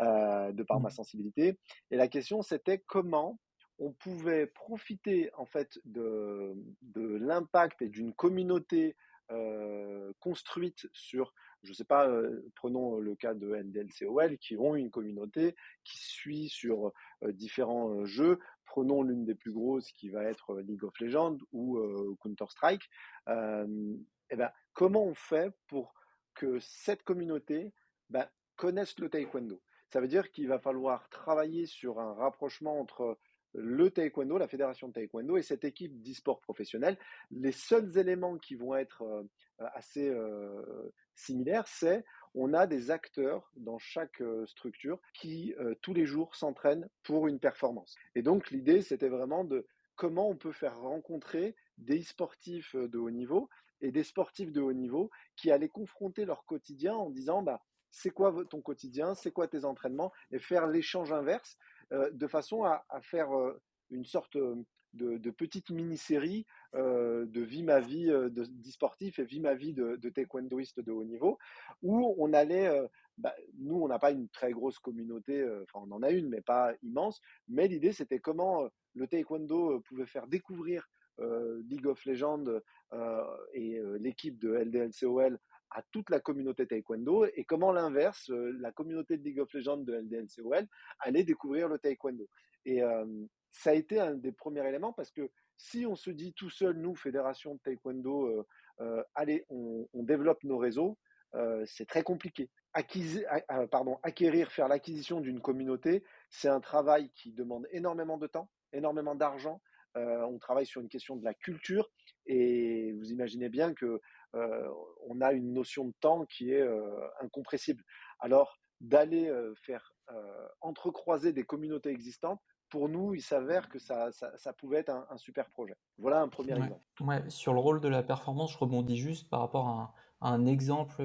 de par ma Mm. sensibilité. Et la question, c'était comment on pouvait profiter en fait de l'impact et d'une communauté construite sur, je ne sais pas, prenons le cas de LDLCOL, qui ont une communauté qui suit sur différents jeux. Prenons l'une des plus grosses qui va être League of Legends ou Counter-Strike. Euh, eh ben, comment on fait pour que cette communauté ben, connaisse le taekwondo? Ça veut dire qu'il va falloir travailler sur un rapprochement entre le taekwondo, la fédération de taekwondo et cette équipe d'e-sport professionnel. Les seuls éléments qui vont être assez similaires, c'est on a des acteurs dans chaque structure qui tous les jours s'entraînent pour une performance. Et donc l'idée, c'était vraiment de comment on peut faire rencontrer des sportifs de haut niveau et des sportifs de haut niveau qui allaient confronter leur quotidien en disant bah, c'est quoi ton quotidien, c'est quoi tes entraînements, et faire l'échange inverse de façon à faire une sorte de petite mini-série de vie ma vie d'e-sportif et vie ma vie de taekwondoïste de haut niveau, où on allait, nous on n'a pas une très grosse communauté, enfin on en a une mais pas immense, mais l'idée c'était comment le taekwondo pouvait faire découvrir League of Legends et l'équipe de LDLCOL à toute la communauté taekwondo et comment l'inverse, la communauté de League of Legends de LDLCOL allait découvrir le taekwondo. Et ça a été un des premiers éléments parce que si on se dit tout seul, nous, fédération de taekwondo, allez, on développe nos réseaux, c'est très compliqué. Acquérir, faire l'acquisition d'une communauté, c'est un travail qui demande énormément de temps, énormément d'argent. On travaille sur une question de la culture et vous imaginez bien que on a une notion de temps qui est incompressible. Alors, d'aller faire entrecroiser des communautés existantes, pour nous, il s'avère que ça pouvait être un super projet. Voilà un premier Ouais. exemple. Ouais, sur le rôle de la performance, je rebondis juste par rapport à un exemple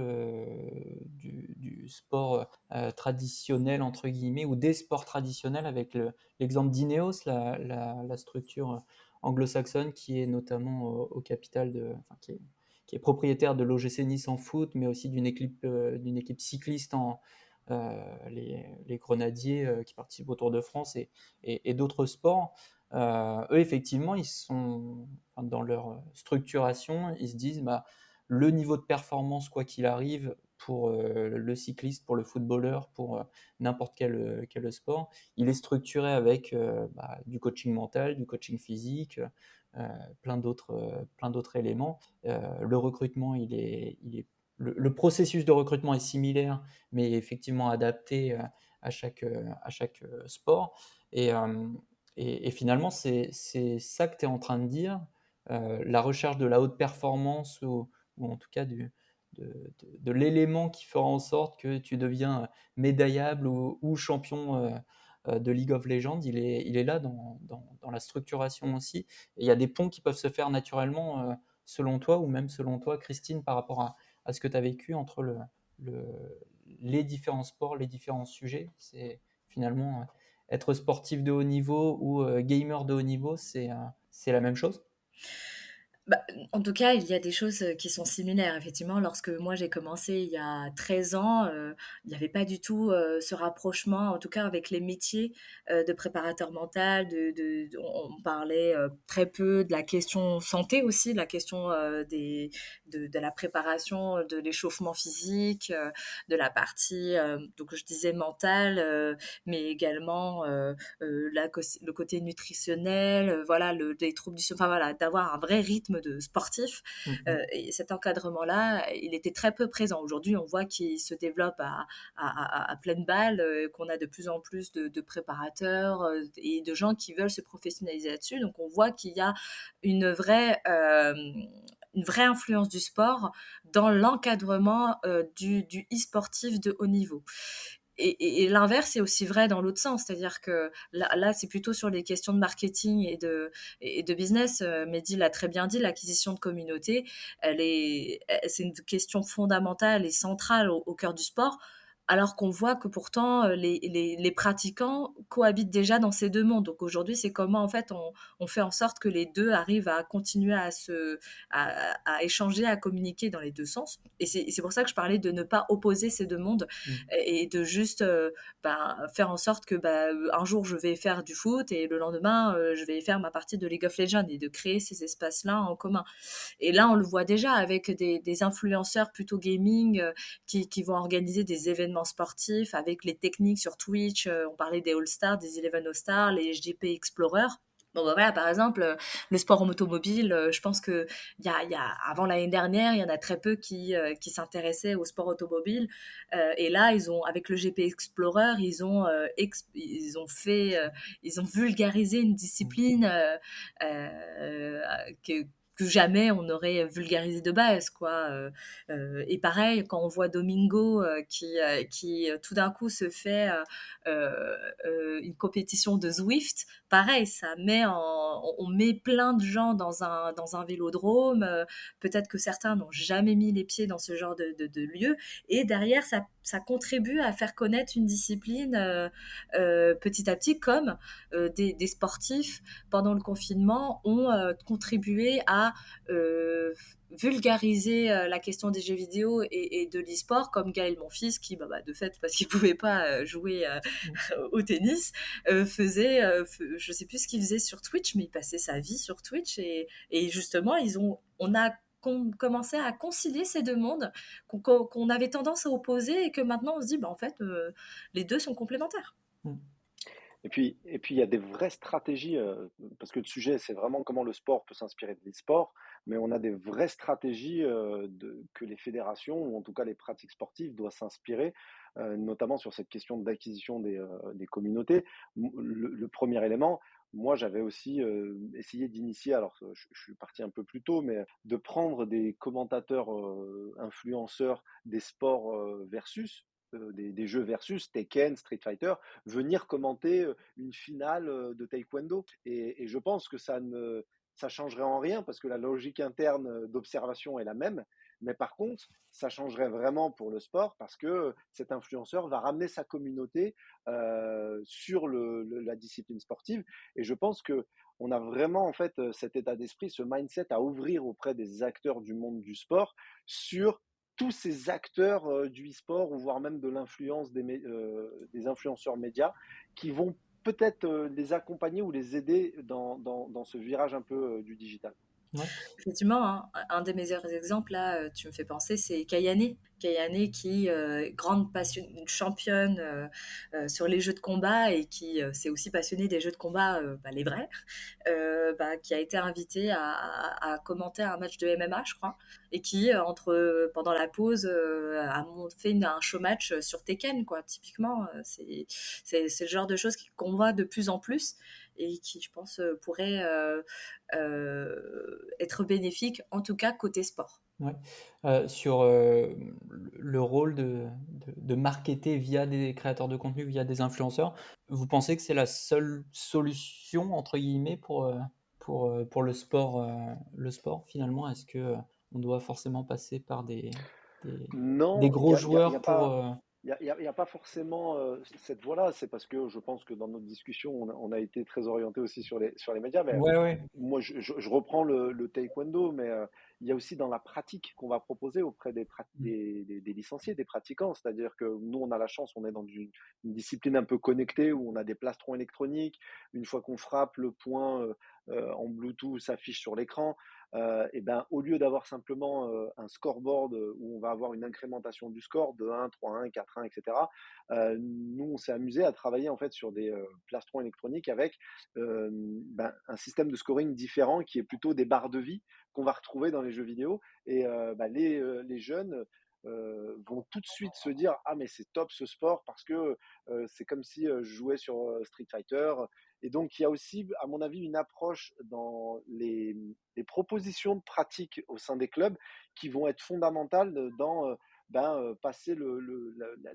du sport traditionnel, entre guillemets, ou des sports traditionnels, avec l'exemple d'Ineos, la structure anglo-saxonne qui est notamment au capital enfin, qui est propriétaire de l'OGC Nice en foot, mais aussi d'une équipe cycliste les Grenadiers qui participent au Tour de France et d'autres sports. Eux, effectivement, ils sont enfin, dans leur structuration, ils se disent bah, le niveau de performance, quoi qu'il arrive, pour le cycliste, pour le footballeur, pour n'importe quel sport, il est structuré avec du coaching mental, du coaching physique, plein d'autres éléments. Le recrutement, le processus de recrutement est similaire, mais effectivement adapté à chaque sport. Et, euh, et finalement, c'est ça que tu es en train de dire, la recherche de la haute performance ou en tout cas de l'élément qui fera en sorte que tu deviens médaillable ou champion de League of Legends, il est là dans la structuration aussi. Et il y a des ponts qui peuvent se faire naturellement selon toi ou même selon toi, Christine, par rapport à ce que tu as vécu entre le, les différents sports, les différents sujets. C'est finalement être sportif de haut niveau ou gamer de haut niveau, c'est la même chose. Bah, en tout cas, il y a des choses, qui sont similaires. Effectivement, lorsque moi j'ai commencé il y a 13 ans, il n'y avait pas du tout, ce rapprochement, en tout cas avec les métiers, de préparateur mental, on parlait, très peu de la question santé aussi, de la question, de la préparation, de l'échauffement physique, de la partie, donc je disais mentale, mais également, le côté nutritionnel, voilà, les troubles du sommeil, enfin voilà, d'avoir un vrai rythme de sportif. Mm-hmm. Et cet encadrement-là, il était très peu présent. Aujourd'hui, on voit qu'il se développe à pleine balle, qu'on a de plus en plus de préparateurs et de gens qui veulent se professionnaliser là-dessus. Donc on voit qu'il y a une vraie influence du sport dans l'encadrement du e-sportif de haut niveau. Et l'inverse est aussi vrai dans l'autre sens, c'est-à-dire que là c'est plutôt sur les questions de marketing et de business. Mehdi l'a très bien dit, l'acquisition de communauté, c'est une question fondamentale et centrale au cœur du sport, alors qu'on voit que pourtant les pratiquants cohabitent déjà dans ces deux mondes. Donc aujourd'hui, c'est comment en fait on fait en sorte que les deux arrivent à continuer à échanger, à communiquer dans les deux sens. Et c'est pour ça que je parlais de ne pas opposer ces deux mondes Mm. et de juste faire en sorte que un jour je vais faire du foot et le lendemain je vais faire ma partie de League of Legends, et de créer ces espaces-là en commun. Et là, on le voit déjà avec des influenceurs plutôt gaming qui vont organiser des événements sportifs avec les techniques sur Twitch. On parlait des All-Stars, des Eleven All-Stars, les JP Explorers. Bon, bah voilà, par exemple, le sport en automobile, je pense que avant l'année dernière, il y en a très peu qui s'intéressaient au sport automobile. Et là, avec le GP Explorer, ils ont vulgarisé une discipline que jamais on aurait vulgarisé de base, quoi. Et pareil, quand on voit Domingo qui tout d'un coup se fait une compétition de Zwift, pareil, on met plein de gens dans un vélodrome. Peut-être que certains n'ont jamais mis les pieds dans ce genre de lieu, et derrière ça contribue à faire connaître une discipline petit à petit, comme des sportifs pendant le confinement ont contribué à vulgariser la question des jeux vidéo et de l'e-sport, comme Gaël, mon fils, qui, de fait, parce qu'il pouvait pas jouer au tennis, je sais plus ce qu'il faisait sur Twitch, mais il passait sa vie sur Twitch, et justement, on a commencé à concilier ces 2 mondes qu'on avait tendance à opposer et que maintenant on se dit: «Bah, en fait, les 2 sont complémentaires». Mmh. Et puis il y a des vraies stratégies, parce que le sujet, c'est vraiment comment le sport peut s'inspirer de l'e-sport, mais on a des vraies stratégies, que les fédérations ou en tout cas les pratiques sportives doivent s'inspirer, notamment sur cette question d'acquisition des communautés. Le 1er élément, moi j'avais aussi, essayé d'initier, alors, je suis parti un peu plus tôt, mais de prendre des commentateurs, influenceurs des sports, versus, des jeux versus Tekken, Street Fighter, venir commenter une finale de taekwondo. Et je pense que ça changerait en rien parce que la logique interne d'observation est la même. Mais par contre, ça changerait vraiment pour le sport parce que cet influenceur va ramener sa communauté sur la discipline sportive. Et je pense que on a vraiment en fait cet état d'esprit, ce mindset à ouvrir auprès des acteurs du monde du sport sur tous ces acteurs du e-sport ou voire même de l'influence des influenceurs médias qui vont peut-être les accompagner ou les aider dans ce virage un peu du digital. Ouais. Effectivement, hein, un des meilleurs exemples là, tu me fais penser, c'est Kayane. Kayane qui, grande championne, sur les jeux de combat et qui, s'est aussi passionnée des jeux de combat, les vrais, qui a été invitée à commenter un match de MMA, je crois, et qui, pendant la pause, fait un show match sur Tekken, quoi. Typiquement, c'est le genre de choses qu'on voit de plus en plus et qui, je pense, pourrait être bénéfique, en tout cas côté sport. Ouais. Sur le rôle de marketer via des créateurs de contenu, via des influenceurs, vous pensez que c'est la seule solution, entre guillemets, pour le sport finalement? Est-ce que on doit forcément passer par des Non, il gros y a, y a- y joueurs a pour... pas. Il y a pas forcément cette voie-là, c'est parce que je pense que dans notre discussion, on a été très orienté aussi sur les médias, mais Ouais, ouais. moi, je reprends le taekwondo, mais il y a aussi dans la pratique qu'on va proposer auprès Mmh. des licenciés, des pratiquants. C'est-à-dire que nous, on a la chance, on est dans une discipline un peu connectée où on a des plastrons électroniques. Une fois qu'on frappe, le point en Bluetooth s'affiche sur l'écran. Et ben, au lieu d'avoir simplement un scoreboard où on va avoir une incrémentation du score de 1, 3-1, 4-1, etc., nous, on s'est amusé à travailler en fait sur des plastrons électroniques avec un système de scoring différent qui est plutôt des barres de vie qu'on va retrouver dans les jeux vidéo. Et les jeunes vont tout de suite se dire ah mais c'est top ce sport parce que c'est comme si je jouais sur Street Fighter. Et donc il y a aussi à mon avis une approche dans les propositions de pratique au sein des clubs qui vont être fondamentales dans passer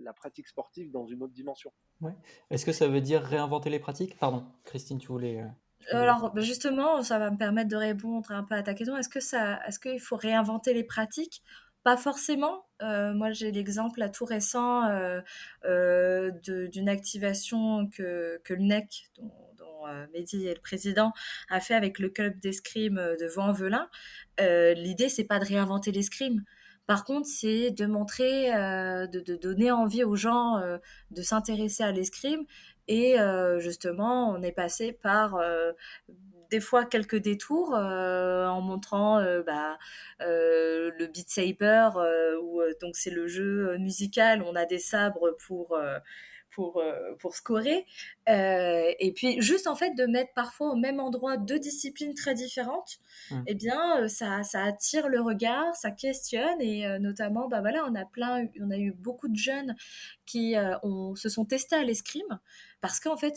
la pratique sportive dans une autre dimension. Ouais. Est-ce que ça veut dire réinventer les pratiques? Pardon, Christine, tu voulais dire Alors, justement, ça va me permettre de répondre un peu à ta question. Est-ce qu'il faut réinventer les pratiques? Pas forcément. Moi, j'ai l'exemple là, tout récent d'une activation que le NEC, dont Mehdi est le président, a fait avec le club d'escrime de Vaux-en-Velin. L'idée, c'est pas de réinventer l'escrime. Par contre, c'est de montrer, de donner envie aux gens de s'intéresser à l'escrime. Et justement, on est passé par des fois quelques détours en montrant le Beat Saber, où donc c'est le jeu musical, on a des sabres pour scorer. Et puis juste en fait de mettre parfois au même endroit deux disciplines très différentes, Mmh. eh bien ça attire le regard, ça questionne et notamment voilà, on a eu beaucoup de jeunes qui se sont testés à l'escrime parce qu'en fait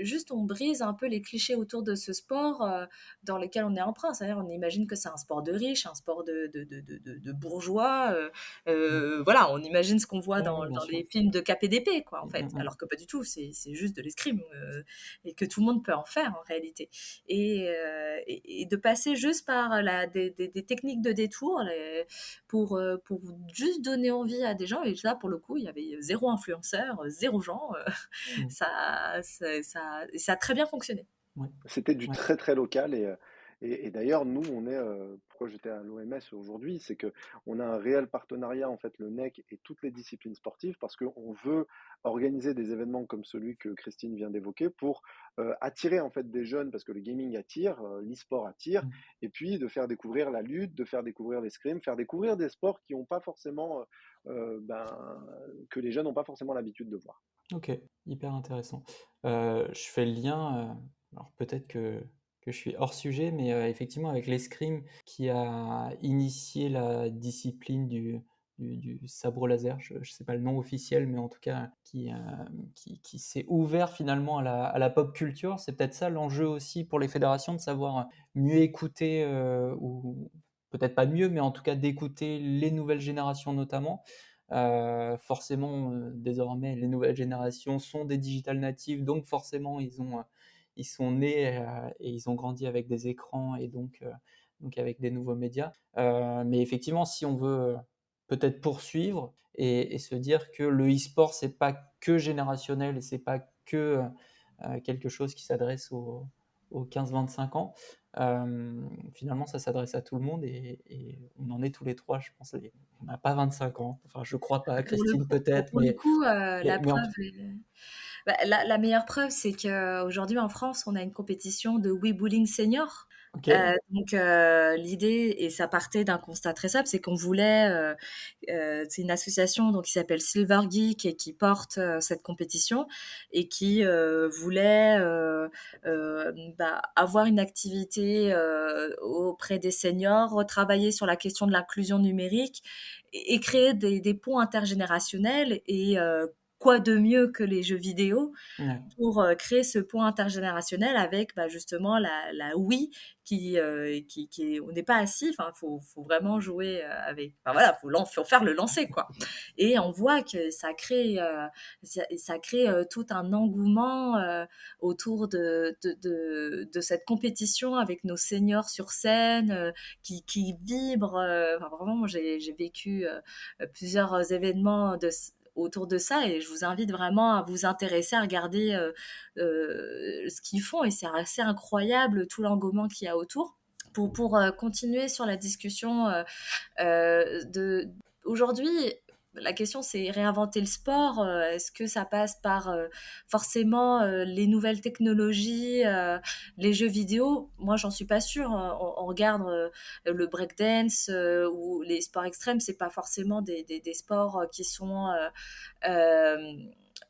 juste on brise un peu les clichés autour de ce sport dans lesquels on est emprunt. C'est-à-dire on imagine que c'est un sport de riche, un sport de bourgeois. Voilà, on imagine ce qu'on voit Ouais, ouais, bien dans sûr. les films de KPDP, quoi, en Mmh, fait. mmh, mmh. Alors que pas du tout, c'est juste de l'escrime et que tout le monde peut en faire en réalité. Et de passer juste par des techniques de détour pour juste donner envie à des gens. Et là, pour le coup, il y avait zéro influenceur, zéro gens. Mmh. Ça a très bien fonctionné. Ouais, C'était du ouais. très très local. Et d'ailleurs, nous, pourquoi j'étais à l'OMS aujourd'hui, c'est que on a un réel partenariat, en fait, le NEC et toutes les disciplines sportives, parce qu'on veut organiser des événements comme celui que Christine vient d'évoquer pour attirer, en fait, des jeunes, parce que le gaming attire, l'e-sport attire, Mm. et puis de faire découvrir la lutte, de faire découvrir l'escrime, faire découvrir des sports qui n'ont pas forcément, ben, que les jeunes n'ont pas forcément l'habitude de voir. Ok, hyper intéressant. Je fais le lien, alors peut-être que je suis hors sujet, mais effectivement avec l'escrime qui a initié la discipline du sabre laser, je ne sais pas le nom officiel, mais en tout cas qui s'est ouvert finalement à la pop culture. C'est peut-être ça l'enjeu aussi pour les fédérations, de savoir mieux écouter, ou peut-être pas mieux, mais en tout cas d'écouter les nouvelles générations notamment. Forcément, désormais, les nouvelles générations sont des digital natives, donc forcément, ils sont nés et ils ont grandi avec des écrans et donc avec des nouveaux médias. Mais effectivement, si on veut peut-être poursuivre et se dire que le e-sport, c'est pas que générationnel et c'est pas que quelque chose qui s'adresse aux 15-25 ans. Finalement, ça s'adresse à tout le monde et on en est tous les trois, je pense. On n'a pas 25 ans. Enfin, je crois pas. Christine peut-être, Pour le coup, mais en tout la meilleure preuve, c'est qu'aujourd'hui en France, on a une compétition de Weebulling senior. ok. Donc l'idée, et ça partait d'un constat très simple, c'est qu'on voulait, c'est une association donc qui s'appelle Silver Geek et qui porte cette compétition et qui voulait avoir une activité auprès des seniors, retravailler sur la question de l'inclusion numérique et créer des ponts intergénérationnels et quoi de mieux que les jeux vidéo Ouais. pour créer ce pont intergénérationnel avec justement la Wii qui on n'est pas assis, enfin faut vraiment jouer avec, enfin voilà, faut faire le lancer quoi. Et on voit que ça crée tout un engouement autour de cette compétition avec nos seniors sur scène qui vibrent. Enfin, vraiment, moi j'ai vécu plusieurs événements autour de ça et je vous invite vraiment à vous intéresser, à regarder ce qu'ils font et c'est assez incroyable tout l'engouement qu'il y a autour. Pour continuer sur la discussion aujourd'hui, la question c'est réinventer le sport. Est-ce que ça passe par forcément les nouvelles technologies, les jeux vidéo? Moi, j'en suis pas sûre. On regarde le breakdance ou les sports extrêmes, c'est pas forcément des sports qui sont euh,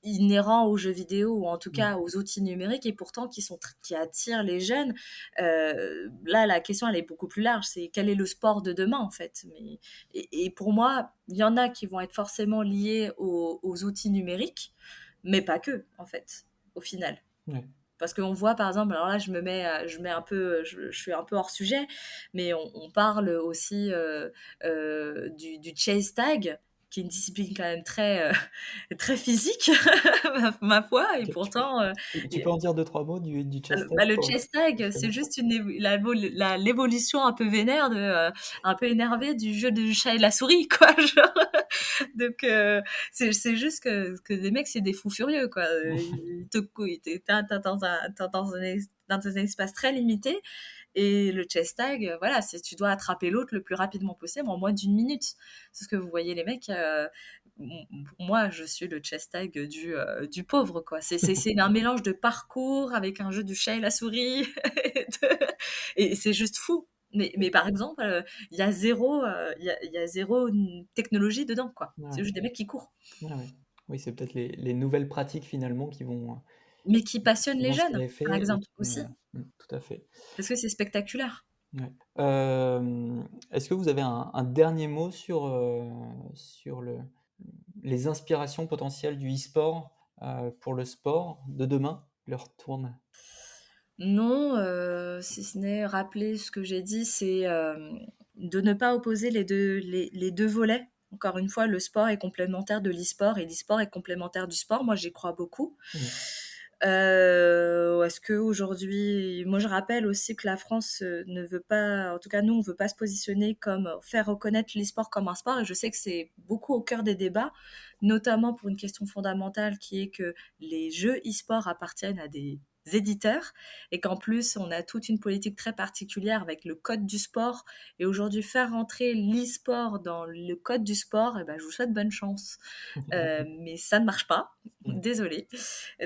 inhérents aux jeux vidéo ou en tout cas aux outils numériques et pourtant qui attirent les jeunes. Là, la question elle est beaucoup plus large. C'est quel est le sport de demain en fait. Et pour moi, il y en a qui vont être forcément liés aux outils numériques, mais pas que en fait, au final. Ouais. Parce qu'on voit par exemple, alors là je mets un peu, je suis un peu hors sujet, mais on parle aussi du chase tag, qui est une discipline quand même très physique, ma foi, et Ok. pourtant, Tu peux en dire deux, trois mots du chess tag le pour chase tag, je c'est connais pas. juste l'évolution un peu vénère, un peu énervée du jeu du chat et la souris, quoi. Genre. Donc, c'est juste que les mecs, c'est des fous furieux, quoi. Ils te couillent. T'es dans un espace très limité. Et le chess tag, voilà, tu dois attraper l'autre le plus rapidement possible en moins d'1 minute. C'est ce que vous voyez, les mecs. Pour moi, je suis le chess tag du pauvre, quoi. C'est un mélange de parcours avec un jeu du chat et la souris. Et c'est juste fou. Mais par exemple, il y a zéro technologie dedans, quoi. C'est Ouais. juste des mecs qui courent. Ouais, ouais. Oui, c'est peut-être les nouvelles pratiques finalement Mais qui passionnent qui les vont se jeunes, par greffer et exemple, qui aussi. tout à fait. Parce que c'est spectaculaire. Ouais. Est-ce que vous avez un dernier mot sur les inspirations potentielles du e-sport pour le sport de demain? Je le retourne. Non, si ce n'est rappeler ce que j'ai dit, c'est de ne pas opposer les deux volets. Encore une fois, le sport est complémentaire de l'e-sport et l'e-sport est complémentaire du sport. Moi, j'y crois beaucoup. Mhm. Est-ce qu'aujourd'hui, moi je rappelle aussi que la France ne veut pas, en tout cas nous, on ne veut pas se positionner comme faire reconnaître l'e-sport comme un sport et je sais que c'est beaucoup au cœur des débats, notamment pour une question fondamentale qui est que les jeux e-sport appartiennent à des éditeurs et qu'en plus, on a toute une politique très particulière avec le code du sport. Et aujourd'hui, faire rentrer l'e-sport dans le code du sport, eh ben, je vous souhaite bonne chance. Mais ça ne marche pas, Mm. désolée.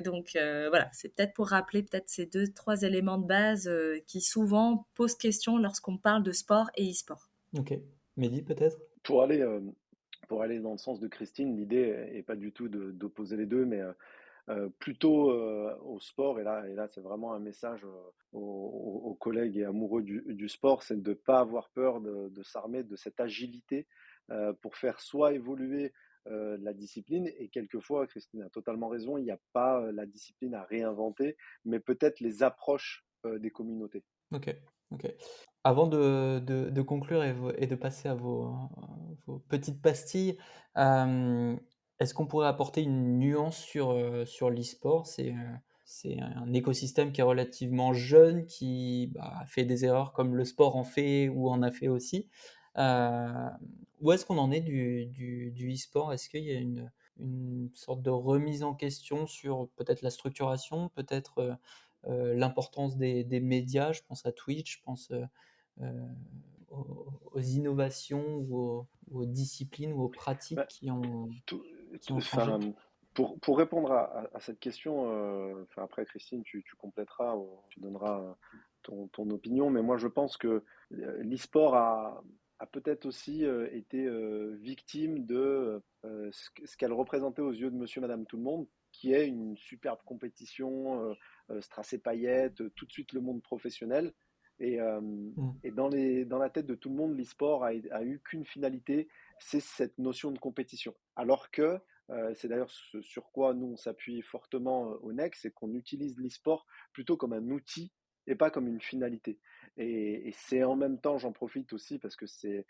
Donc voilà, c'est peut-être pour rappeler peut-être ces 2-3 éléments de base qui souvent posent question lorsqu'on parle de sport et e-sport. Ok. Mehdi, peut-être? Pour aller, pour aller dans le sens de Christine, l'idée est pas du tout d'opposer les deux, mais plutôt au sport. Et là, c'est vraiment un message aux collègues et amoureux du sport, c'est de ne pas avoir peur de s'armer de cette agilité pour faire soit évoluer la discipline. Et quelquefois, Christine a totalement raison, il n'y a pas la discipline à réinventer, mais peut-être les approches des communautés. Ok, ok. Avant de conclure et de passer à vos petites pastilles, euh, est-ce qu'on pourrait apporter une nuance sur l'e-sport? C'est un écosystème qui est relativement jeune, qui fait des erreurs comme le sport en fait ou en a fait aussi. Euh, Où est-ce qu'on en est du e-sport? Est-ce qu'il y a une sorte de remise en question sur peut-être la structuration, peut-être l'importance des médias? Je pense à Twitch, je pense euh, aux innovations ou aux disciplines ou aux pratiques Bah, tout- qui ont changé. enfin, pour répondre à cette question, enfin, après Christine, tu compléteras, ou tu donneras ton opinion, mais moi je pense que l'e-sport a peut-être aussi été victime de ce qu'elle représentait aux yeux de monsieur, madame, tout le monde, qui est une superbe compétition, strass et paillettes, tout de suite le monde professionnel. Et, euh, Mm. et dans la tête de tout le monde, l'e-sport a eu qu'une finalité, c'est cette notion de compétition. Alors que, c'est d'ailleurs ce sur quoi nous on s'appuie fortement au NEC, c'est qu'on utilise l'e-sport plutôt comme un outil et pas comme une finalité. Et c'est en même temps, j'en profite aussi parce que c'est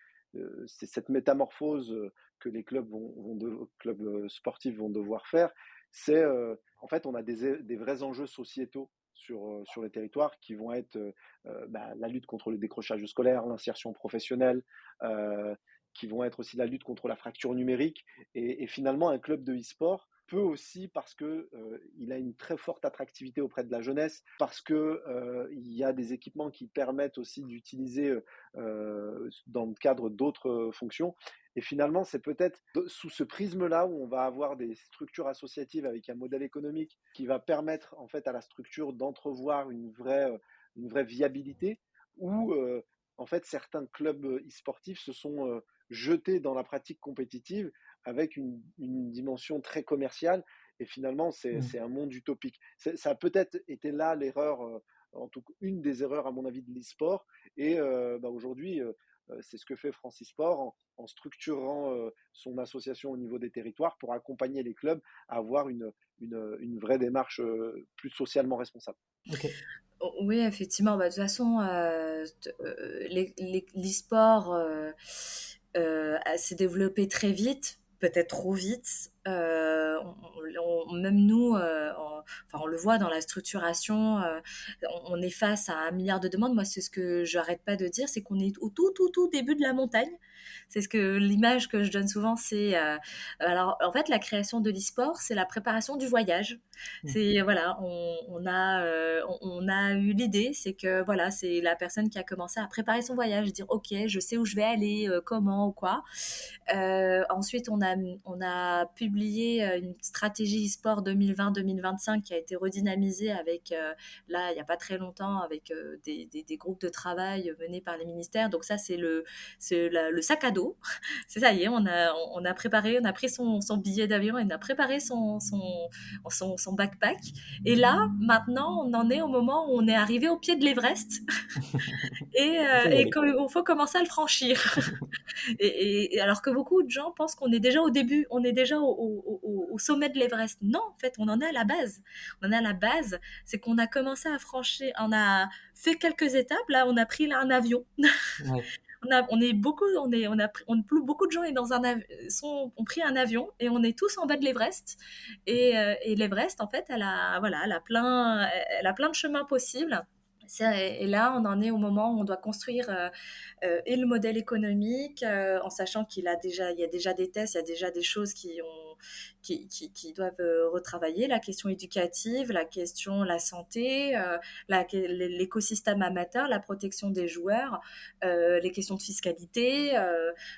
cette métamorphose que les clubs clubs sportifs vont devoir faire. C'est en fait, on a des vrais enjeux sociétaux sur les territoires qui vont être la lutte contre le décrochage scolaire, l'insertion professionnelle, qui vont être aussi la lutte contre la fracture numérique. Et finalement, un club de e-sport peut aussi, parce que il a une très forte attractivité auprès de la jeunesse, parce que il y a des équipements qui permettent aussi d'utiliser dans le cadre d'autres fonctions. Et finalement, c'est peut-être sous ce prisme-là où on va avoir des structures associatives avec un modèle économique qui va permettre en fait à la structure d'entrevoir une vraie viabilité, où en fait certains clubs e-sportifs se sont jetés dans la pratique compétitive avec une dimension très commerciale. Et finalement, Mm. c'est un monde utopique. Ça a peut-être été là l'erreur, en tout cas une des erreurs à mon avis de l'e-sport. Et aujourd'hui, c'est ce que fait Francisport en structurant son association au niveau des territoires pour accompagner les clubs à avoir une vraie démarche plus socialement responsable. Ok. Oui, effectivement. Bah, de toute façon, l'e-sport s'est développé très vite, peut-être trop vite. Même nous, enfin, on le voit dans la structuration, on est face à 1 milliard de demandes. Moi, c'est ce que je n'arrête pas de dire, c'est qu'on est au tout, tout, tout début de la montagne. C'est ce que l'image que je donne souvent, c'est alors en fait la création de l'e-sport, c'est la préparation du voyage. Mm. C'est voilà, on a eu l'idée, c'est que voilà, c'est la personne qui a commencé à préparer son voyage, dire ok, je sais où je vais aller, comment ou quoi. Ensuite, on a publié une stratégie e-sport 2020-2025 qui a été redynamisée avec là il n'y a pas très longtemps avec des groupes de travail menés par les ministères. Donc ça le sac à dos. C'est ça y est, on a préparé, on a pris son billet d'avion et on a préparé son backpack. Et là, maintenant, on en est au moment où on est arrivé au pied de l'Everest Il faut y et aller. qu'il faut commencer à le franchir. Et alors que beaucoup de gens pensent qu'on est déjà au début, on est déjà au sommet de l'Everest. Non, en fait, on en est à la base. On en est à la base, c'est qu'on a commencé à franchir, on a fait quelques étapes. Là, on a pris là, un avion. Ouais. On est beaucoup, beaucoup de gens est dans ont pris un avion et on est tous en bas de l'Everest. Et l'Everest, en fait, voilà, elle a plein de chemins possibles. Et là, on en est au moment où on doit construire et le modèle économique, en sachant il y a déjà des tests, il y a déjà des choses qui doivent retravailler la question éducative, la santé, l'écosystème amateur, la protection des joueurs, les questions de fiscalité,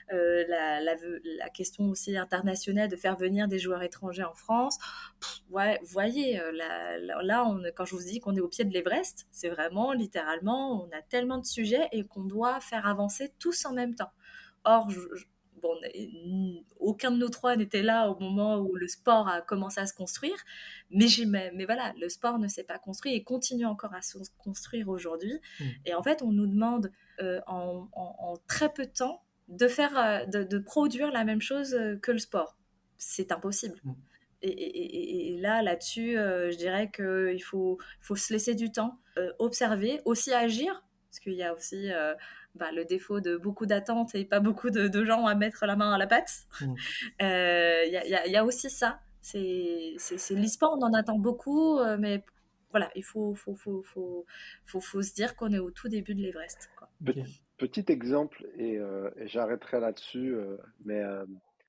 la question aussi internationale de faire venir des joueurs étrangers en France. Ouais, vous voyez, là, quand je vous dis qu'on est au pied de l'Everest, c'est vraiment littéralement, on a tellement de sujets et qu'on doit faire avancer tous en même temps. Or, bon, aucun de nous trois n'était là au moment où le sport a commencé à se construire, mais voilà, le sport ne s'est pas construit et continue encore à se construire aujourd'hui. Et en fait, on nous demande en très peu de temps de produire la même chose que le sport. C'est impossible. Et là-dessus, je dirais qu'il faut se laisser du temps, observer, aussi agir, parce qu'il y a aussi le défaut de beaucoup d'attentes et pas beaucoup de gens à mettre la main à la pâte. Il y a aussi ça. C'est l'e-sport, on en attend beaucoup, mais voilà, il faut se dire qu'on est au tout début de l'Everest, quoi. Petit exemple, et j'arrêterai là-dessus, mais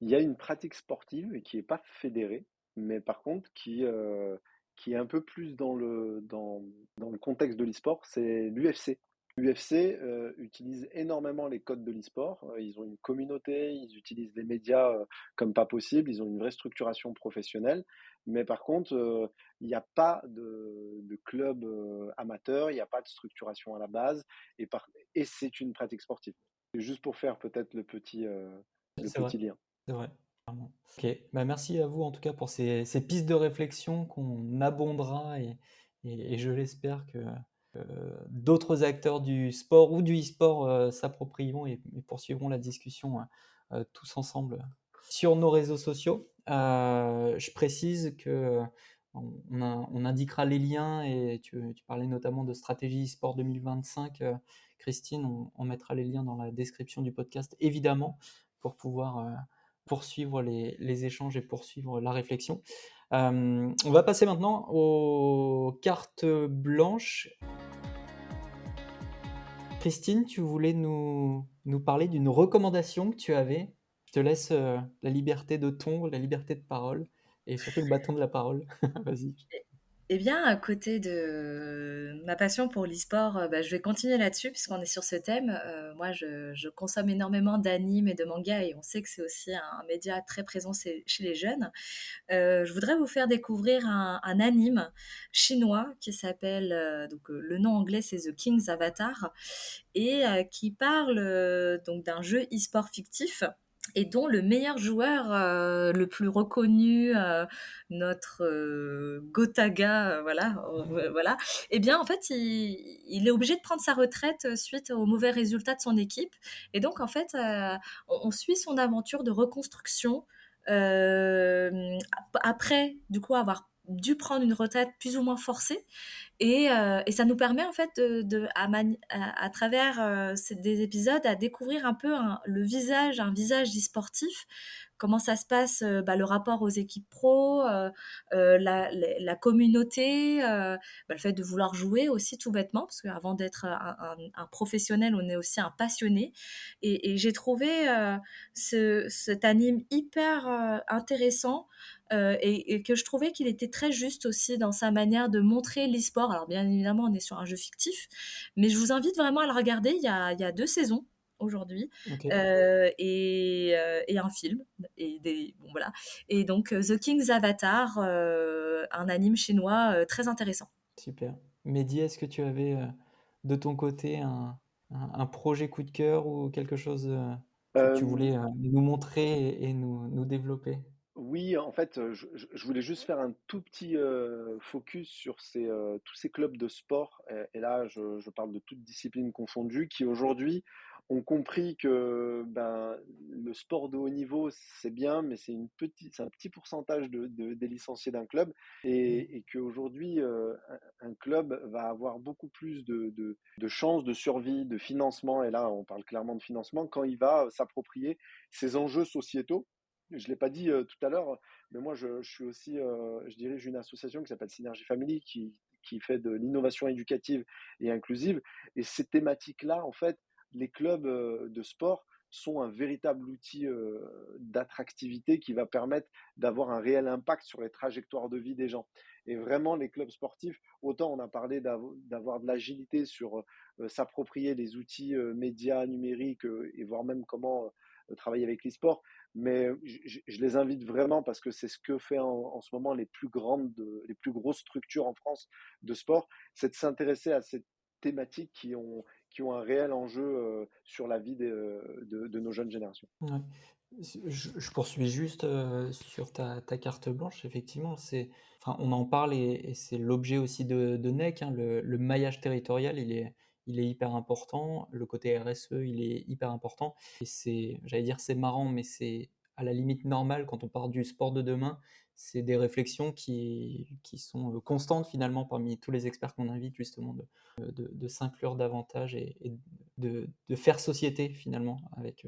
il y a une pratique sportive qui n'est pas fédérée, mais par contre qui est un peu plus dans le contexte de l'e-sport, c'est l'UFC. L'UFC utilise énormément les codes de l'e-sport. Ils ont une communauté, ils utilisent les médias comme pas possible, ils ont une vraie structuration professionnelle. Mais par contre, il n'y a pas de club amateur, il n'y a pas de structuration à la base, et c'est une pratique sportive. C'est juste pour faire peut-être le petit lien. C'est vrai. Ok, merci à vous en tout cas pour ces pistes de réflexion qu'on abondera et je l'espère que d'autres acteurs du sport ou du e-sport s'approprieront et poursuivront la discussion tous ensemble sur nos réseaux sociaux. Je précise que on indiquera les liens et tu parlais notamment de stratégie e-sport 2025. Christine, on mettra les liens dans la description du podcast évidemment pour pouvoir poursuivre les échanges et poursuivre la réflexion. On va passer maintenant aux cartes blanches. Christine, tu voulais nous parler d'une recommandation que tu avais. Je te laisse la liberté de ton, la liberté de parole et surtout le bâton de la parole. Vas-y. Eh bien, à côté de ma passion pour l'e-sport, je vais continuer là-dessus puisqu'on est sur ce thème. Moi, je consomme énormément d'animes et de mangas et on sait que c'est aussi un média très présent chez les jeunes. Je voudrais vous faire découvrir un anime chinois qui s'appelle, le nom anglais c'est The King's Avatar et qui parle donc d'un jeu e-sport fictif et dont le meilleur joueur, le plus reconnu, notre Gotaga, voilà. Et bien en fait, il est obligé de prendre sa retraite suite aux mauvais résultats de son équipe. Et donc en fait, on suit son aventure de reconstruction après, du coup, avoir dû prendre une retraite plus ou moins forcée. Et ça nous permet en fait à travers des épisodes à découvrir un peu un visage e-sportif, comment ça se passe, le rapport aux équipes pro, la communauté, le fait de vouloir jouer aussi tout bêtement, parce qu'avant d'être un professionnel, on est aussi un passionné. Et j'ai trouvé cet anime hyper intéressant et que je trouvais qu'il était très juste aussi dans sa manière de montrer l'e-sport. Alors bien évidemment, on est sur un jeu fictif, mais je vous invite vraiment à le regarder. Il y a 2 saisons aujourd'hui Okay. et un film voilà. Et donc The King's Avatar, un anime chinois très intéressant. Super. Mehdi, est-ce que tu avais de ton côté un projet coup de cœur ou quelque chose que tu voulais nous montrer et nous développer? Oui, en fait, je voulais juste faire un tout petit focus sur tous ces clubs de sport, et là, je parle de toutes disciplines confondues, qui aujourd'hui ont compris que le sport de haut niveau, c'est bien, mais c'est un petit pourcentage des licenciés d'un club, et qu'aujourd'hui, un club va avoir beaucoup plus de chances de survie, de financement, et là, on parle clairement de financement, quand il va s'approprier ces enjeux sociétaux. Je ne l'ai pas dit tout à l'heure, mais moi, je suis aussi, je dirige une association qui s'appelle Synergie Family, qui fait de l'innovation éducative et inclusive. Et ces thématiques-là, en fait, les clubs de sport sont un véritable outil d'attractivité qui va permettre d'avoir un réel impact sur les trajectoires de vie des gens. Et vraiment, les clubs sportifs, autant on a parlé d'avoir de l'agilité sur s'approprier les outils médias, numériques, et voire même comment travailler avec l'e-sport, mais je les invite vraiment parce que c'est ce que fait en ce moment les plus grosses structures en France de sport, c'est de s'intéresser à ces thématiques qui ont un réel enjeu sur la vie de nos jeunes générations. Ouais. Je poursuis juste sur ta carte blanche, effectivement, enfin, on en parle et c'est l'objet aussi de NEC, hein, le maillage territorial, il est hyper important, le côté RSE, il est hyper important, et j'allais dire c'est marrant, mais c'est à la limite normal quand on parle du sport de demain, c'est des réflexions qui sont constantes finalement parmi tous les experts qu'on invite, justement, de s'inclure davantage et de faire société finalement avec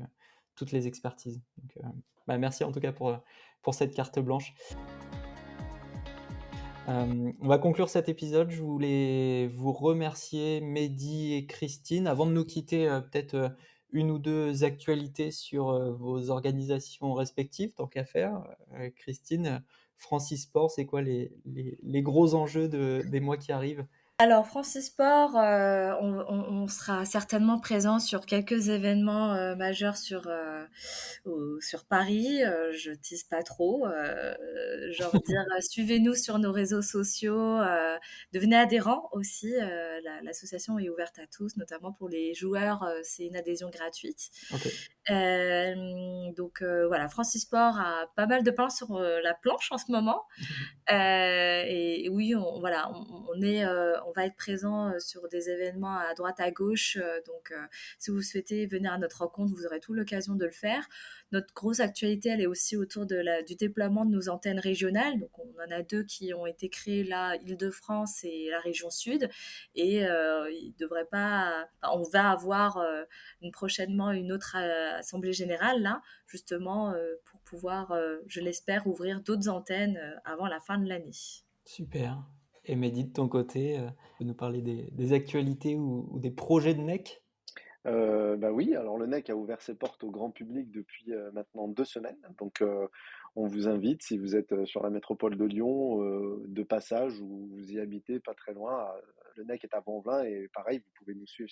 toutes les expertises. Donc, merci en tout cas pour cette carte blanche. On va conclure cet épisode. Je voulais vous remercier, Mehdi et Christine. Avant de nous quitter, peut-être une ou deux actualités sur vos organisations respectives, tant qu'à faire. Christine, Francisport, c'est quoi les gros enjeux des mois qui arrivent? Alors, Francisport, on sera certainement présent sur quelques événements majeurs sur Paris. Je tease pas trop. Genre dire, suivez-nous sur nos réseaux sociaux, devenez adhérents aussi. L'association est ouverte à tous, notamment pour les joueurs. C'est une adhésion gratuite. Ok. Donc voilà, Francisport a pas mal de pain sur la planche en ce moment. Et oui, on va être présent sur des événements à droite, à gauche. Donc, si vous souhaitez venir à notre rencontre, vous aurez toute l'occasion de le faire. Notre grosse actualité, elle est aussi autour du déploiement de nos antennes régionales. Donc, on en a 2 qui ont été créées là, Île-de-France et la région Sud. Et on va avoir prochainement une autre assemblée générale là, justement pour pouvoir, je l'espère, ouvrir d'autres antennes avant la fin de l'année. Super. Et Mehdi, de ton côté, tu peux nous parler des actualités ou des projets de NEC? Bah oui, alors le NEC a ouvert ses portes au grand public depuis maintenant 2 semaines. Donc on vous invite, si vous êtes sur la métropole de Lyon, de passage ou vous y habitez pas très loin, le NEC est à Vanvelin et pareil, vous pouvez nous suivre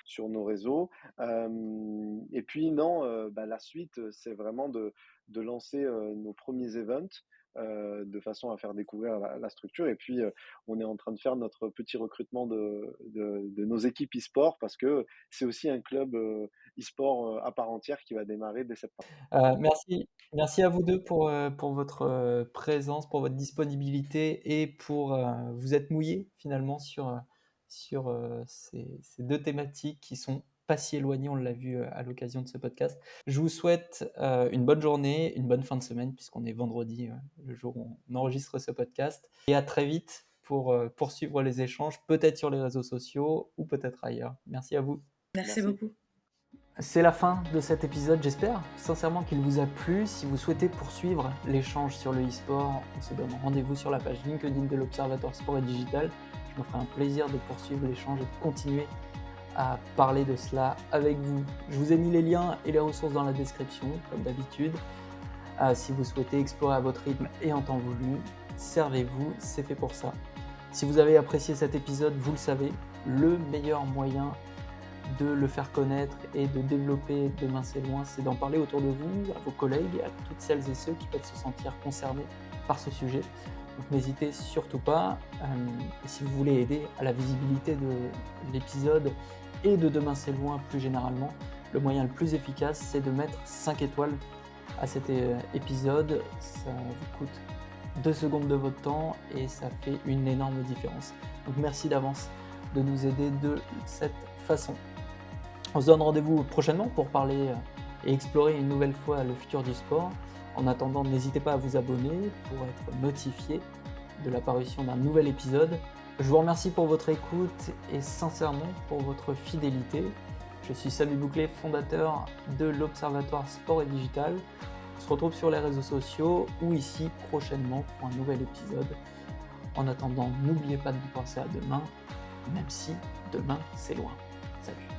sur nos réseaux. Et puis non, la suite, c'est vraiment de lancer nos premiers events. De façon à faire découvrir la structure. Et puis, on est en train de faire notre petit recrutement de nos équipes e-sport parce que c'est aussi un club e-sport à part entière qui va démarrer dès septembre. Merci à vous deux pour votre présence, pour votre disponibilité et pour vous être mouillés finalement sur ces deux thématiques qui sont pas si éloignées, on l'a vu à l'occasion de ce podcast. Je vous souhaite une bonne journée, une bonne fin de semaine puisqu'on est vendredi, le jour où on enregistre ce podcast. Et à très vite pour poursuivre les échanges, peut-être sur les réseaux sociaux ou peut-être ailleurs. Merci à vous. Merci Merci. beaucoup. C'est la fin de cet épisode, j'espère sincèrement qu'il vous a plu. Si vous souhaitez poursuivre l'échange sur le e-sport, on se donne rendez-vous sur la page LinkedIn de l'Observatoire Sport et Digital. Je me ferai un plaisir de poursuivre l'échange et de continuer à parler de cela avec vous. Je vous ai mis les liens et les ressources dans la description, comme d'habitude. Si vous souhaitez explorer à votre rythme et en temps voulu, servez-vous, c'est fait pour ça. Si vous avez apprécié cet épisode, vous le savez, le meilleur moyen de le faire connaître et de développer Demain c'est loin, c'est d'en parler autour de vous, à vos collègues, à toutes celles et ceux qui peuvent se sentir concernés par ce sujet. Donc n'hésitez surtout pas. Et si vous voulez aider à la visibilité de l'épisode et de Demain c'est loin plus généralement, le moyen le plus efficace, c'est de mettre 5 étoiles à cet épisode. Ça vous coûte 2 secondes de votre temps et ça fait une énorme différence. Donc merci d'avance de nous aider de cette façon. On se donne rendez-vous prochainement pour parler et explorer une nouvelle fois le futur du sport. En attendant, n'hésitez pas à vous abonner pour être notifié de l'apparition d'un nouvel épisode. Je vous remercie pour votre écoute et sincèrement pour votre fidélité. Je suis Samy Bouclé, fondateur de l'Observatoire Sport et Digital. On se retrouve sur les réseaux sociaux ou ici prochainement pour un nouvel épisode. En attendant, n'oubliez pas de penser à demain, même si demain c'est loin. Salut.